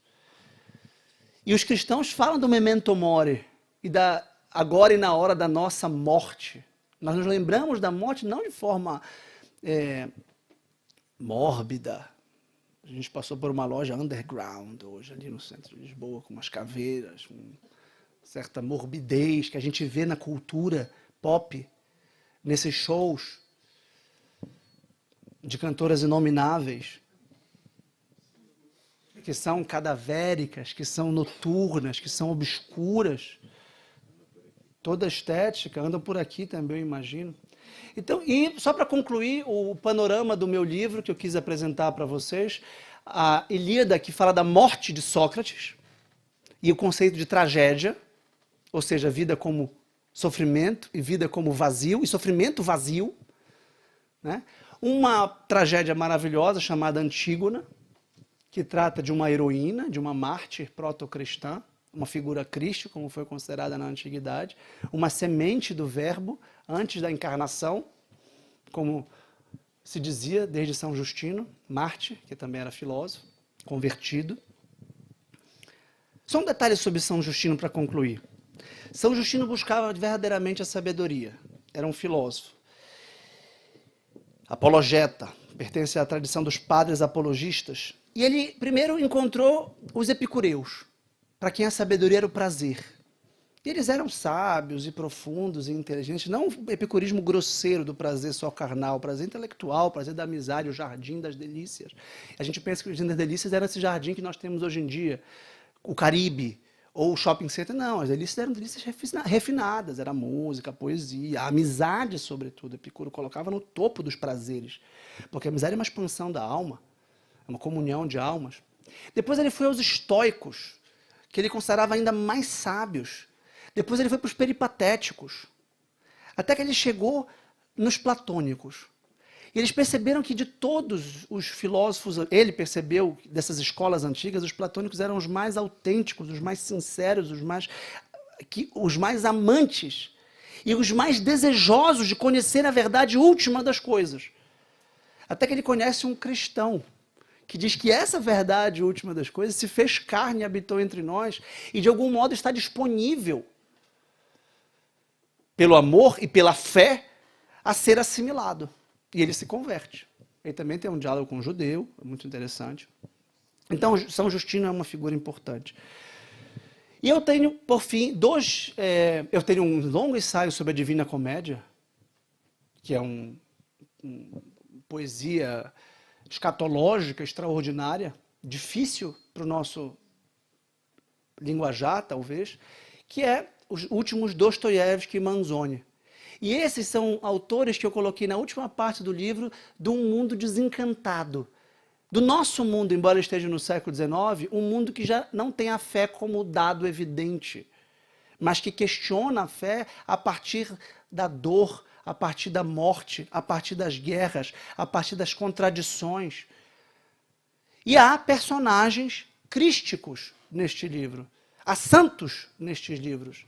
E os cristãos falam do memento mori, e da agora e na hora da nossa morte. Nós nos lembramos da morte não de forma mórbida. A A gente passou por uma loja underground hoje, ali no centro de Lisboa, com umas caveiras, com certa morbidez que a gente vê na cultura pop, nesses shows de cantoras inomináveis, que são cadavéricas, que são noturnas, que são obscuras. Toda a estética, andam por aqui também, eu imagino. Então, e só para concluir o panorama do meu livro que eu quis apresentar para vocês, a Ilíada, que fala da morte de Sócrates, e o conceito de tragédia, ou seja, vida como sofrimento e vida como vazio, e sofrimento vazio, né? Uma tragédia maravilhosa chamada Antígona, que trata de uma heroína, de uma mártir proto-cristã, uma figura crística, como foi considerada na antiguidade, uma semente do verbo antes da encarnação, como se dizia desde São Justino, mártir, que também era filósofo, convertido. Só um detalhe sobre São Justino para concluir. São Justino buscava verdadeiramente a sabedoria, era um filósofo. Apologeta, pertence à tradição dos padres apologistas, e ele primeiro encontrou os epicureus, para quem a sabedoria era o prazer. E eles eram sábios e profundos e inteligentes, não o epicurismo grosseiro do prazer só carnal, o prazer intelectual, o prazer da amizade, o jardim das delícias. A gente pensa que o jardim das delícias era esse jardim que nós temos hoje em dia, o Caribe, ou o shopping center. Não, as delícias eram delícias refinadas, era música, poesia, a amizade, sobretudo. Epicuro colocava no topo dos prazeres, porque a amizade é uma expansão da alma, é uma comunhão de almas. Depois ele foi aos estoicos, que ele considerava ainda mais sábios. Depois ele foi para os peripatéticos, até que ele chegou nos platônicos. E eles perceberam que de todos os filósofos, ele percebeu dessas escolas antigas, os platônicos eram os mais autênticos, os mais sinceros, os mais amantes e os mais desejosos de conhecer a verdade última das coisas. Até que ele conhece um cristão, que diz que essa verdade última das coisas se fez carne e habitou entre nós e de algum modo está disponível pelo amor e pela fé a ser assimilado. E ele se converte. Ele também tem um diálogo com um judeu, muito interessante. Então, São Justino é uma figura importante. E eu tenho, por fim, eu tenho um longo ensaio sobre a Divina Comédia, que é uma poesia escatológica extraordinária, difícil para o nosso linguajar, talvez, que é os últimos Dostoiévski e Manzoni. E esses são autores que eu coloquei na última parte do livro de um mundo desencantado. Do nosso mundo, embora esteja no século XIX, um mundo que já não tem a fé como dado evidente, mas que questiona a fé a partir da dor, a partir da morte, a partir das guerras, a partir das contradições. E há personagens crísticos neste livro. Há santos nestes livros.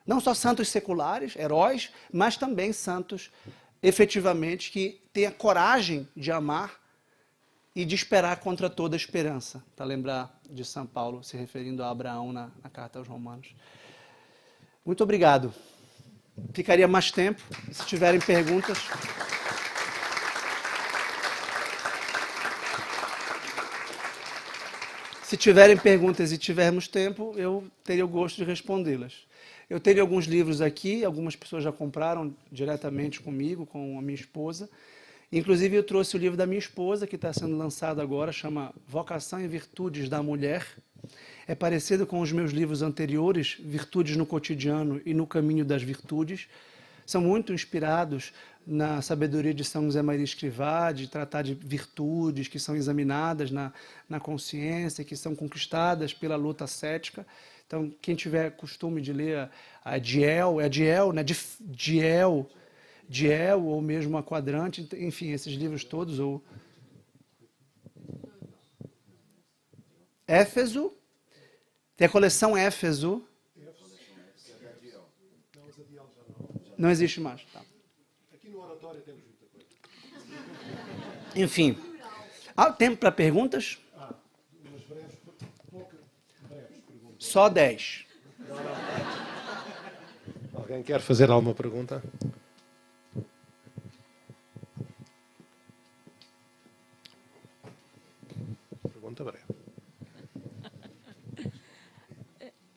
Não só santos seculares, heróis, mas também santos, efetivamente, que têm a coragem de amar e de esperar contra toda esperança, para lembrar de São Paulo, se referindo a Abraão na carta aos Romanos. Muito obrigado. Ficaria mais tempo, se tiverem perguntas. Se tiverem perguntas e tivermos tempo, eu teria o gosto de respondê-las. Eu tenho alguns livros aqui, algumas pessoas já compraram diretamente comigo, com a minha esposa. Inclusive, eu trouxe o livro da minha esposa, que está sendo lançado agora, chama Vocação e Virtudes da Mulher. É parecido com os meus livros anteriores, Virtudes no Cotidiano e No Caminho das Virtudes. São muito inspirados na sabedoria de São José Maria Escrivá, de tratar de virtudes que são examinadas na consciência, que são conquistadas pela luta ascética. Então, quem tiver costume de ler a Diel, né? Diel, ou mesmo a Quadrante, enfim, esses livros todos, ou Éfeso, tem a coleção Éfeso. Não existe mais. Tá. Aqui no oratório temos muita coisa. Enfim. Há tempo para perguntas? Umas breves, poucas breves perguntas. Só 10. Alguém quer fazer alguma pergunta? pergunta breve.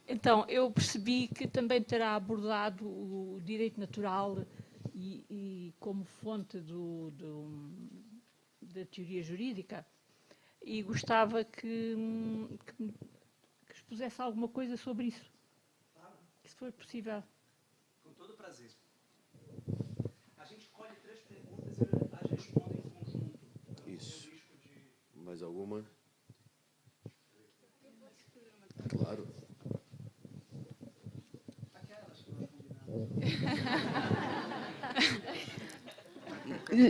Então, eu percebi que também terá abordado o direito natural e como fonte da teoria jurídica, e gostava que expusesse alguma coisa sobre isso, se for possível. Com todo prazer. A gente escolhe 3 perguntas e as responde em conjunto. Isso. Mais alguma? Claro.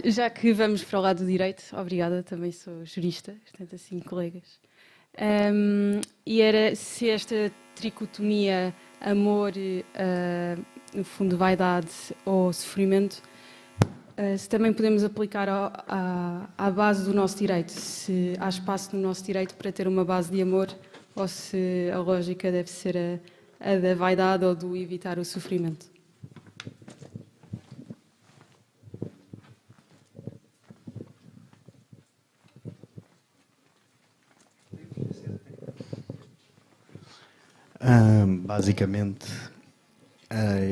Já que vamos para o lado do direito, obrigada, também sou jurista, portanto, assim, colegas. E era se esta tricotomia amor, no fundo, vaidade ou sofrimento, se também podemos aplicar à base do nosso direito, se há espaço no nosso direito para ter uma base de amor ou se a lógica deve ser a da vaidade ou do evitar o sofrimento. Basicamente,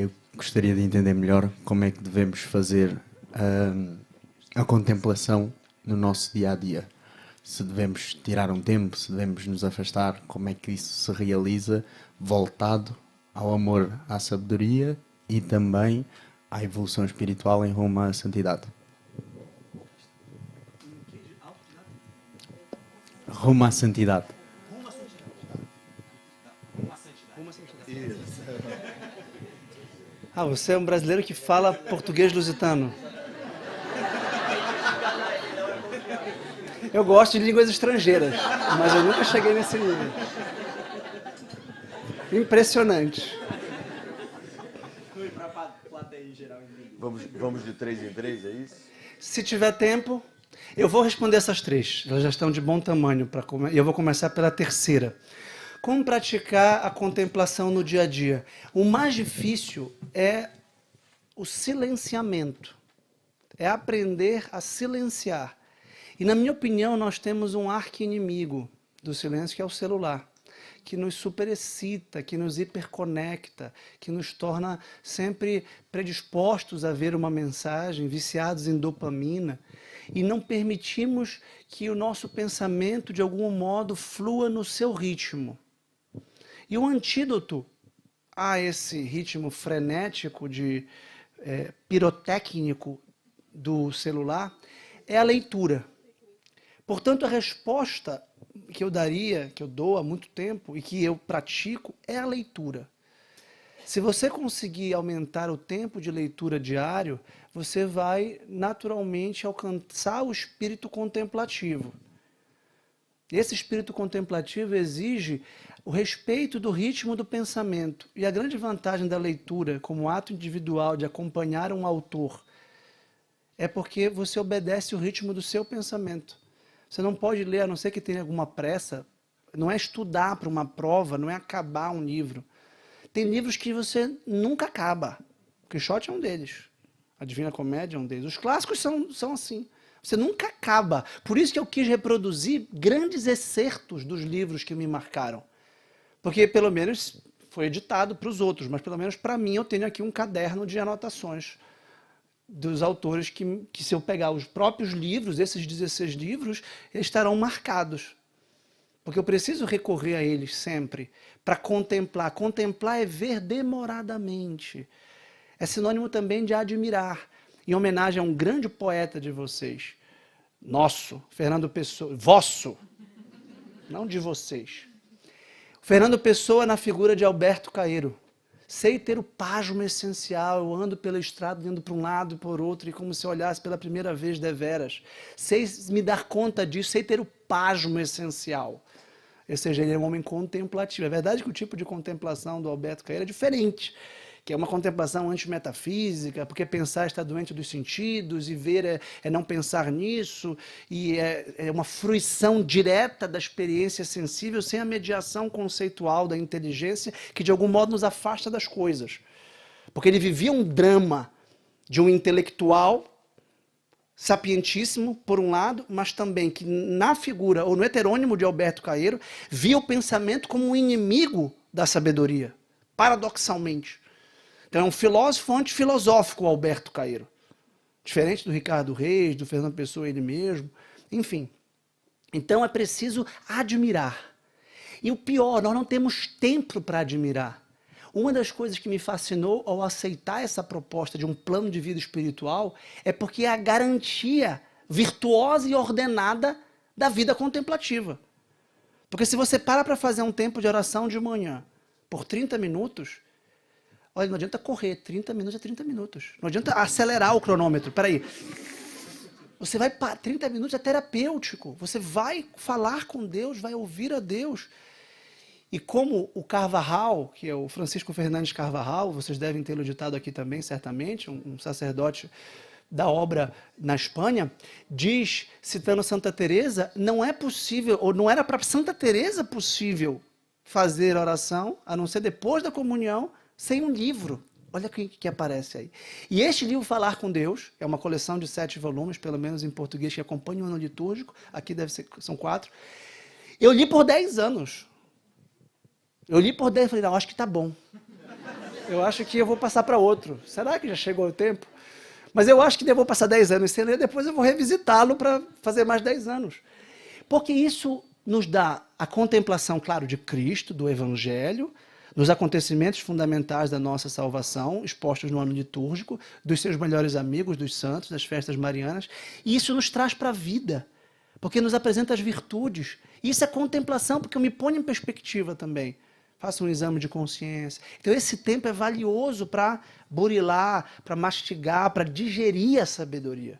eu gostaria de entender melhor como é que devemos fazer a contemplação no nosso dia a dia. Se devemos tirar um tempo, se devemos nos afastar, como é que isso se realiza voltado ao amor à sabedoria e também à evolução espiritual em rumo à santidade. Rumo à santidade. Ah, você é um brasileiro que fala português lusitano. Eu gosto de línguas estrangeiras, mas eu nunca cheguei nesse nível. Impressionante. Vamos de 3 em 3, é isso? Se tiver tempo, eu vou responder essas 3. Elas já estão de bom tamanho. E eu vou começar pela terceira. Como praticar a contemplação no dia a dia? O mais difícil é o silenciamento. É aprender a silenciar. E, na minha opinião, nós temos um arqui-inimigo do silêncio, que é o celular, que nos superexcita, que nos hiperconecta, que nos torna sempre predispostos a ver uma mensagem, viciados em dopamina, e não permitimos que o nosso pensamento, de algum modo, flua no seu ritmo. E o antídoto a esse ritmo frenético, pirotécnico do celular, é a leitura. Portanto, a resposta que eu daria, que eu dou há muito tempo e que eu pratico, é a leitura. Se você conseguir aumentar o tempo de leitura diário, você vai naturalmente alcançar o espírito contemplativo. Esse espírito contemplativo exige o respeito do ritmo do pensamento. E a grande vantagem da leitura, como ato individual de acompanhar um autor, é porque você obedece o ritmo do seu pensamento. Você não pode ler, a não ser que tenha alguma pressa. Não é estudar para uma prova, não é acabar um livro. Tem livros que você nunca acaba. O Quixote é um deles. A Divina Comédia é um deles. Os clássicos são assim. Você nunca acaba. Por isso que eu quis reproduzir grandes excertos dos livros que me marcaram. Porque, pelo menos, foi editado para os outros, mas, pelo menos, para mim, eu tenho aqui um caderno de anotações dos autores que, se eu pegar os próprios livros, esses 16 livros, eles estarão marcados. Porque eu preciso recorrer a eles sempre para contemplar. Contemplar é ver demoradamente. É sinônimo também de admirar. Em homenagem a um grande poeta de vocês, nosso, Fernando Pessoa, vosso, não de vocês. Fernando Pessoa na figura de Alberto Caeiro. Sei ter o pasmo essencial, eu ando pela estrada, indo para um lado e por outro, e como se eu olhasse pela primeira vez deveras. Sei me dar conta disso, sei ter o pasmo essencial. Ou seja, ele é um homem contemplativo. É verdade que o tipo de contemplação do Alberto Caeiro é diferente, que é uma contemplação antimetafísica, porque pensar está doente dos sentidos, e ver é não pensar nisso, e é uma fruição direta da experiência sensível, sem a mediação conceitual da inteligência, que de algum modo nos afasta das coisas. Porque ele vivia um drama de um intelectual sapientíssimo, por um lado, mas também que na figura, ou no heterônimo de Alberto Caeiro, via o pensamento como um inimigo da sabedoria, paradoxalmente. Então é um filósofo antifilosófico, o Alberto Caeiro. Diferente do Ricardo Reis, do Fernando Pessoa, ele mesmo, enfim. Então é preciso admirar. E o pior, nós não temos tempo para admirar. Uma das coisas que me fascinou ao aceitar essa proposta de um plano de vida espiritual é porque é a garantia virtuosa e ordenada da vida contemplativa. Porque se você para fazer um tempo de oração de manhã por 30 minutos, olha, não adianta correr, 30 minutos é 30 minutos. Não adianta acelerar o cronômetro, peraí. Você vai para 30 minutos é terapêutico. Você vai falar com Deus, vai ouvir a Deus. E como o Carvajal, que é o Francisco Fernandes Carvajal, vocês devem tê-lo ditado aqui também, certamente, um sacerdote da obra na Espanha, diz, citando Santa Teresa, não é possível, ou não era para Santa Teresa possível fazer oração, a não ser depois da comunhão, sem um livro. Olha o que aparece aí. E este livro, Falar com Deus, é uma coleção de 7 volumes, pelo menos em português, que acompanha o ano litúrgico, aqui são 4. Eu li por 10 anos. Eu li por 10 e falei, não, acho que tá bom. Eu acho que eu vou passar para outro. Será que já chegou o tempo? Mas eu acho que eu vou passar 10 anos sem ler, depois eu vou revisitá-lo para fazer mais 10 anos. Porque isso nos dá a contemplação, claro, de Cristo, do Evangelho, dos acontecimentos fundamentais da nossa salvação, expostos no ano litúrgico, dos seus melhores amigos, dos santos, das festas marianas. E isso nos traz para a vida, porque nos apresenta as virtudes. Isso é contemplação, porque eu me ponho em perspectiva também. Faça um exame de consciência. Então esse tempo é valioso para burilar, para mastigar, para digerir a sabedoria.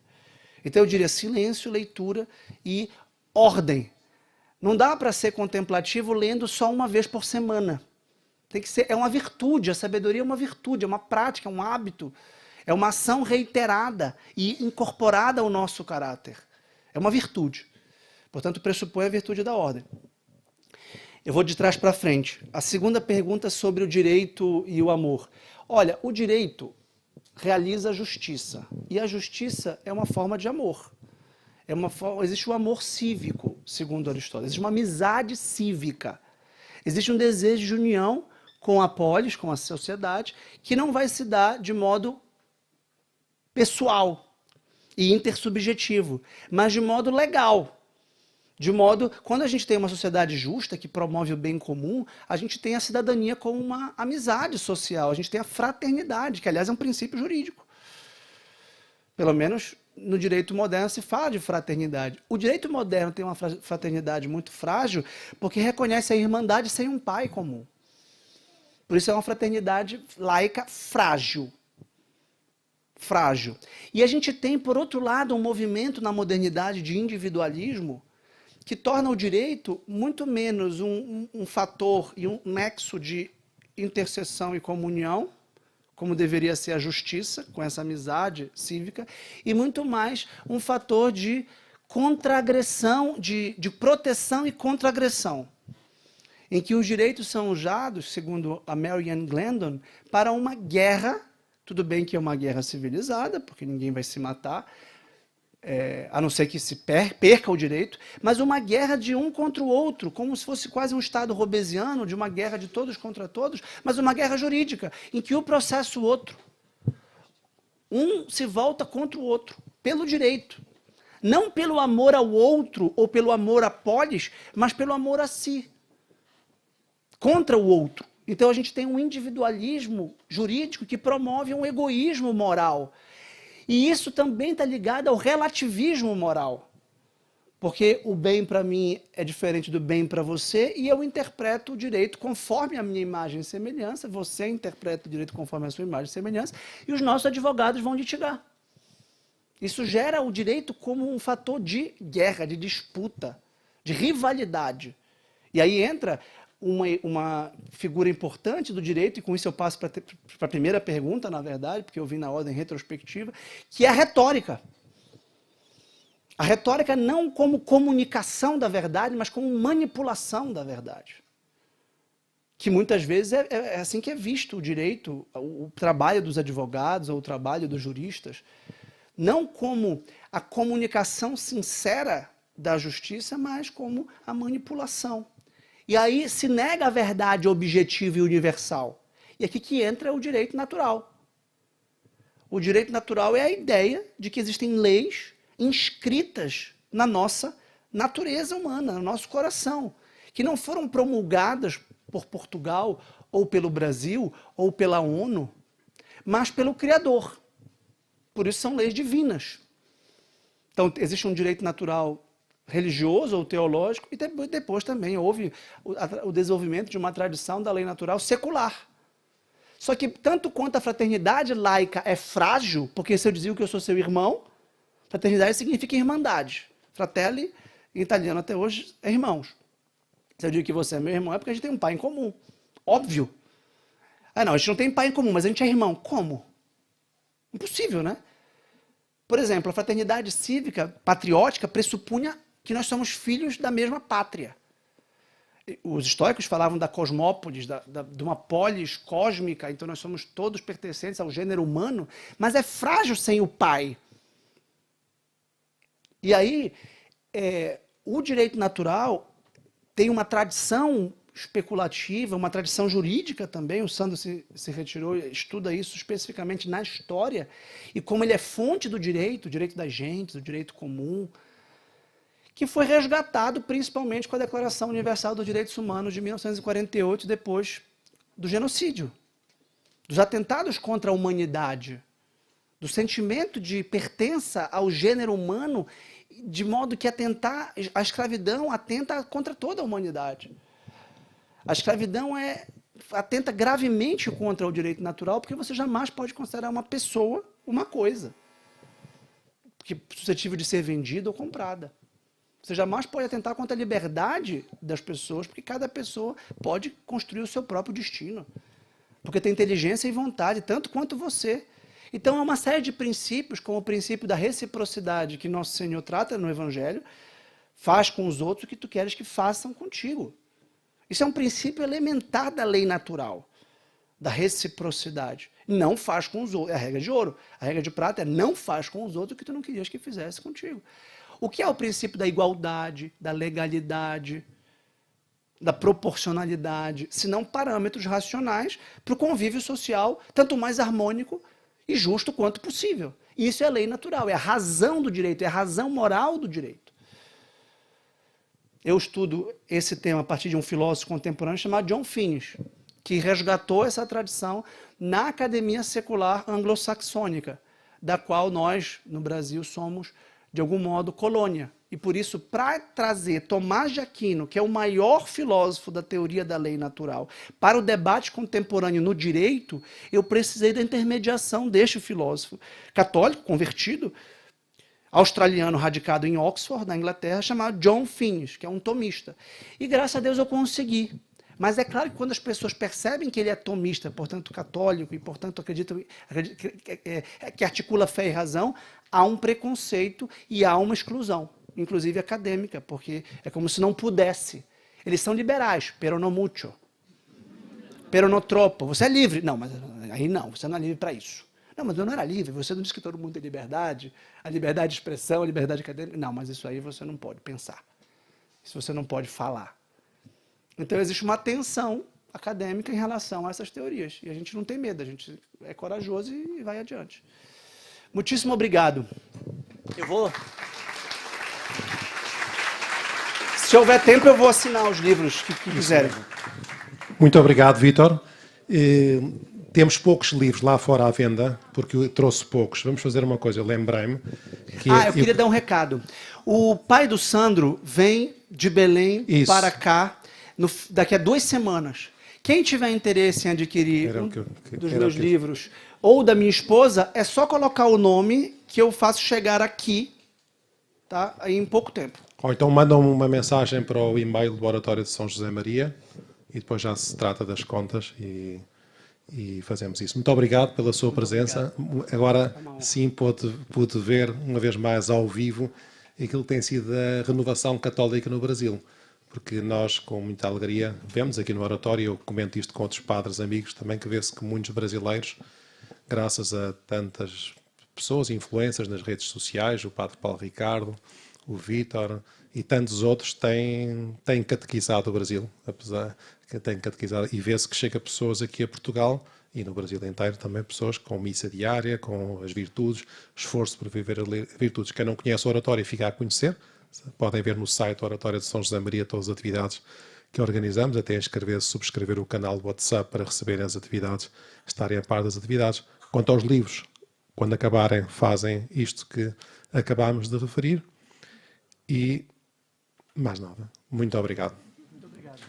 Então eu diria silêncio, leitura e ordem. Não dá para ser contemplativo lendo só uma vez por semana. Tem que ser, é uma virtude, a sabedoria é uma virtude, é uma prática, é um hábito. É uma ação reiterada e incorporada ao nosso caráter. É uma virtude. Portanto, pressupõe a virtude da ordem. Eu vou de trás para frente. A segunda pergunta sobre o direito e o amor. Olha, o direito realiza a justiça. E a justiça é uma forma de amor. Existe o amor cívico, segundo Aristóteles. Existe uma amizade cívica. Existe um desejo de união com a polis, com a sociedade, que não vai se dar de modo pessoal e intersubjetivo, mas de modo legal. De modo, quando a gente tem uma sociedade justa, que promove o bem comum, a gente tem a cidadania como uma amizade social, a gente tem a fraternidade, que aliás é um princípio jurídico. Pelo menos no direito moderno se fala de fraternidade. O direito moderno tem uma fraternidade muito frágil, porque reconhece a irmandade sem um pai comum. Por isso é uma fraternidade laica frágil. Frágil. E a gente tem, por outro lado, um movimento na modernidade de individualismo, que torna o direito muito menos um fator e um nexo de intercessão e comunhão, como deveria ser a justiça, com essa amizade cívica, e muito mais um fator de contra-agressão, de proteção e contra-agressão, em que os direitos são usados, segundo a Marianne Glendon, para uma guerra, tudo bem que é uma guerra civilizada, porque ninguém vai se matar, a não ser que se perca o direito, mas uma guerra de um contra o outro, como se fosse quase um Estado robesiano, de uma guerra de todos contra todos, mas uma guerra jurídica, em que o processa o outro. Um se volta contra o outro, pelo direito. Não pelo amor ao outro, ou pelo amor à polis, mas pelo amor a si. Contra o outro. Então a gente tem um individualismo jurídico que promove um egoísmo moral. E isso também está ligado ao relativismo moral. Porque o bem para mim é diferente do bem para você e eu interpreto o direito conforme a minha imagem e semelhança, você interpreta o direito conforme a sua imagem e semelhança, e os nossos advogados vão litigar. Isso gera o direito como um fator de guerra, de disputa, de rivalidade. E aí entra uma figura importante do direito, e com isso eu passo para a primeira pergunta, na verdade, porque eu vim na ordem retrospectiva, que é a retórica. A retórica não como comunicação da verdade, mas como manipulação da verdade. Que muitas vezes é assim que é visto o direito, o trabalho dos advogados ou o trabalho dos juristas. Não como a comunicação sincera da justiça, mas como a manipulação. E aí se nega a verdade objetiva e universal. E aqui que entra o direito natural. O direito natural é a ideia de que existem leis inscritas na nossa natureza humana, no nosso coração, que não foram promulgadas por Portugal, ou pelo Brasil, ou pela ONU, mas pelo Criador. Por isso são leis divinas. Então, existe um direito natural religioso ou teológico, e depois também houve o desenvolvimento de uma tradição da lei natural secular. Só que, tanto quanto a fraternidade laica é frágil, porque se eu dizer que eu sou seu irmão, fraternidade significa irmandade. Fratelli, em italiano até hoje, é irmãos. Se eu digo que você é meu irmão, é porque a gente tem um pai em comum. Óbvio. Ah, não, a gente não tem pai em comum, mas a gente é irmão. Como? Impossível, né? Por exemplo, a fraternidade cívica, patriótica, pressupunha que nós somos filhos da mesma pátria. Os estoicos falavam da cosmópolis, de uma polis cósmica, então nós somos todos pertencentes ao gênero humano, mas é frágil sem o pai. E aí, o direito natural tem uma tradição especulativa, uma tradição jurídica também, o Sandro se retirou, estuda isso especificamente na história, e como ele é fonte do direito das gentes, do direito comum, que foi resgatado principalmente com a Declaração Universal dos Direitos Humanos de 1948, depois do genocídio, dos atentados contra a humanidade, do sentimento de pertença ao gênero humano, de modo que a escravidão atenta contra toda a humanidade. A escravidão atenta gravemente contra o direito natural, porque você jamais pode considerar uma pessoa uma coisa que é suscetível de ser vendida ou comprada. Você jamais pode atentar contra a liberdade das pessoas, porque cada pessoa pode construir o seu próprio destino. Porque tem inteligência e vontade, tanto quanto você. Então, há uma série de princípios, como o princípio da reciprocidade que Nosso Senhor trata no Evangelho, faz com os outros o que tu queres que façam contigo. Isso é um princípio elementar da lei natural, da reciprocidade. Não faz com os outros, é a regra de ouro. A regra de prata é não faz com os outros o que tu não querias que fizesse contigo. O que é o princípio da igualdade, da legalidade, da proporcionalidade, se não parâmetros racionais para o convívio social, tanto mais harmônico e justo quanto possível. Isso é a lei natural, é a razão do direito, é a razão moral do direito. Eu estudo esse tema a partir de um filósofo contemporâneo chamado John Finnis, que resgatou essa tradição na academia secular anglo-saxônica, da qual nós, no Brasil, somos, de algum modo, colônia. E por isso, para trazer Tomás de Aquino, que é o maior filósofo da teoria da lei natural, para o debate contemporâneo no direito, eu precisei da intermediação deste filósofo católico, convertido, australiano radicado em Oxford, na Inglaterra, chamado John Finnis, que é um tomista. E graças a Deus eu consegui. Mas é claro que quando as pessoas percebem que ele é tomista, portanto católico, e portanto acreditam que articula fé e razão, há um preconceito e há uma exclusão, inclusive acadêmica, porque é como se não pudesse. Eles são liberais, pero no mucho, pero no troppo. Você é livre? Não, mas aí não, você não é livre para isso. Não, mas eu não era livre, você não disse que todo mundo tem liberdade, a liberdade de expressão, a liberdade acadêmica. Não, mas isso aí você não pode pensar, isso você não pode falar. Então existe uma tensão acadêmica em relação a essas teorias, e a gente não tem medo, a gente é corajoso e vai adiante. Muitíssimo obrigado. Eu vou... Se houver tempo, eu vou assinar os livros que quiserem. Muito obrigado, Vítor. Temos poucos livros lá fora à venda, porque eu trouxe poucos. Vamos fazer uma coisa, eu lembrei-me. Eu queria dar um recado. O pai do Sandro vem de Belém para cá daqui a 2 semanas. Quem tiver interesse em adquirir dos meus livros ou da minha esposa, é só colocar o nome que eu faço chegar aqui, tá? Aí em pouco tempo. Ou então mandam uma mensagem para o e-mail do Oratório de São José Maria e depois já se trata das contas e fazemos isso. Muito obrigado pela sua presença. Agora sim pude ver uma vez mais ao vivo aquilo que tem sido a renovação católica no Brasil. Porque nós, com muita alegria, vemos aqui no Oratório, eu comento isto com outros padres amigos também, que vê-se que muitos brasileiros, graças a tantas pessoas, influências nas redes sociais, o Padre Paulo Ricardo, o Vítor e tantos outros têm catequizado o Brasil, apesar que têm catequizado, e vê-se que chega pessoas aqui a Portugal e no Brasil inteiro também pessoas com missa diária, com as virtudes, esforço por viver as virtudes. Quem não conhece o oratório e fica a conhecer, podem ver no site Oratório de São José Maria todas as atividades que organizamos, até subscrever o canal do WhatsApp para receberem as atividades, estarem a par das atividades. Quanto aos livros, quando acabarem, fazem isto que acabámos de referir. E mais nada. Muito obrigado. Muito obrigado.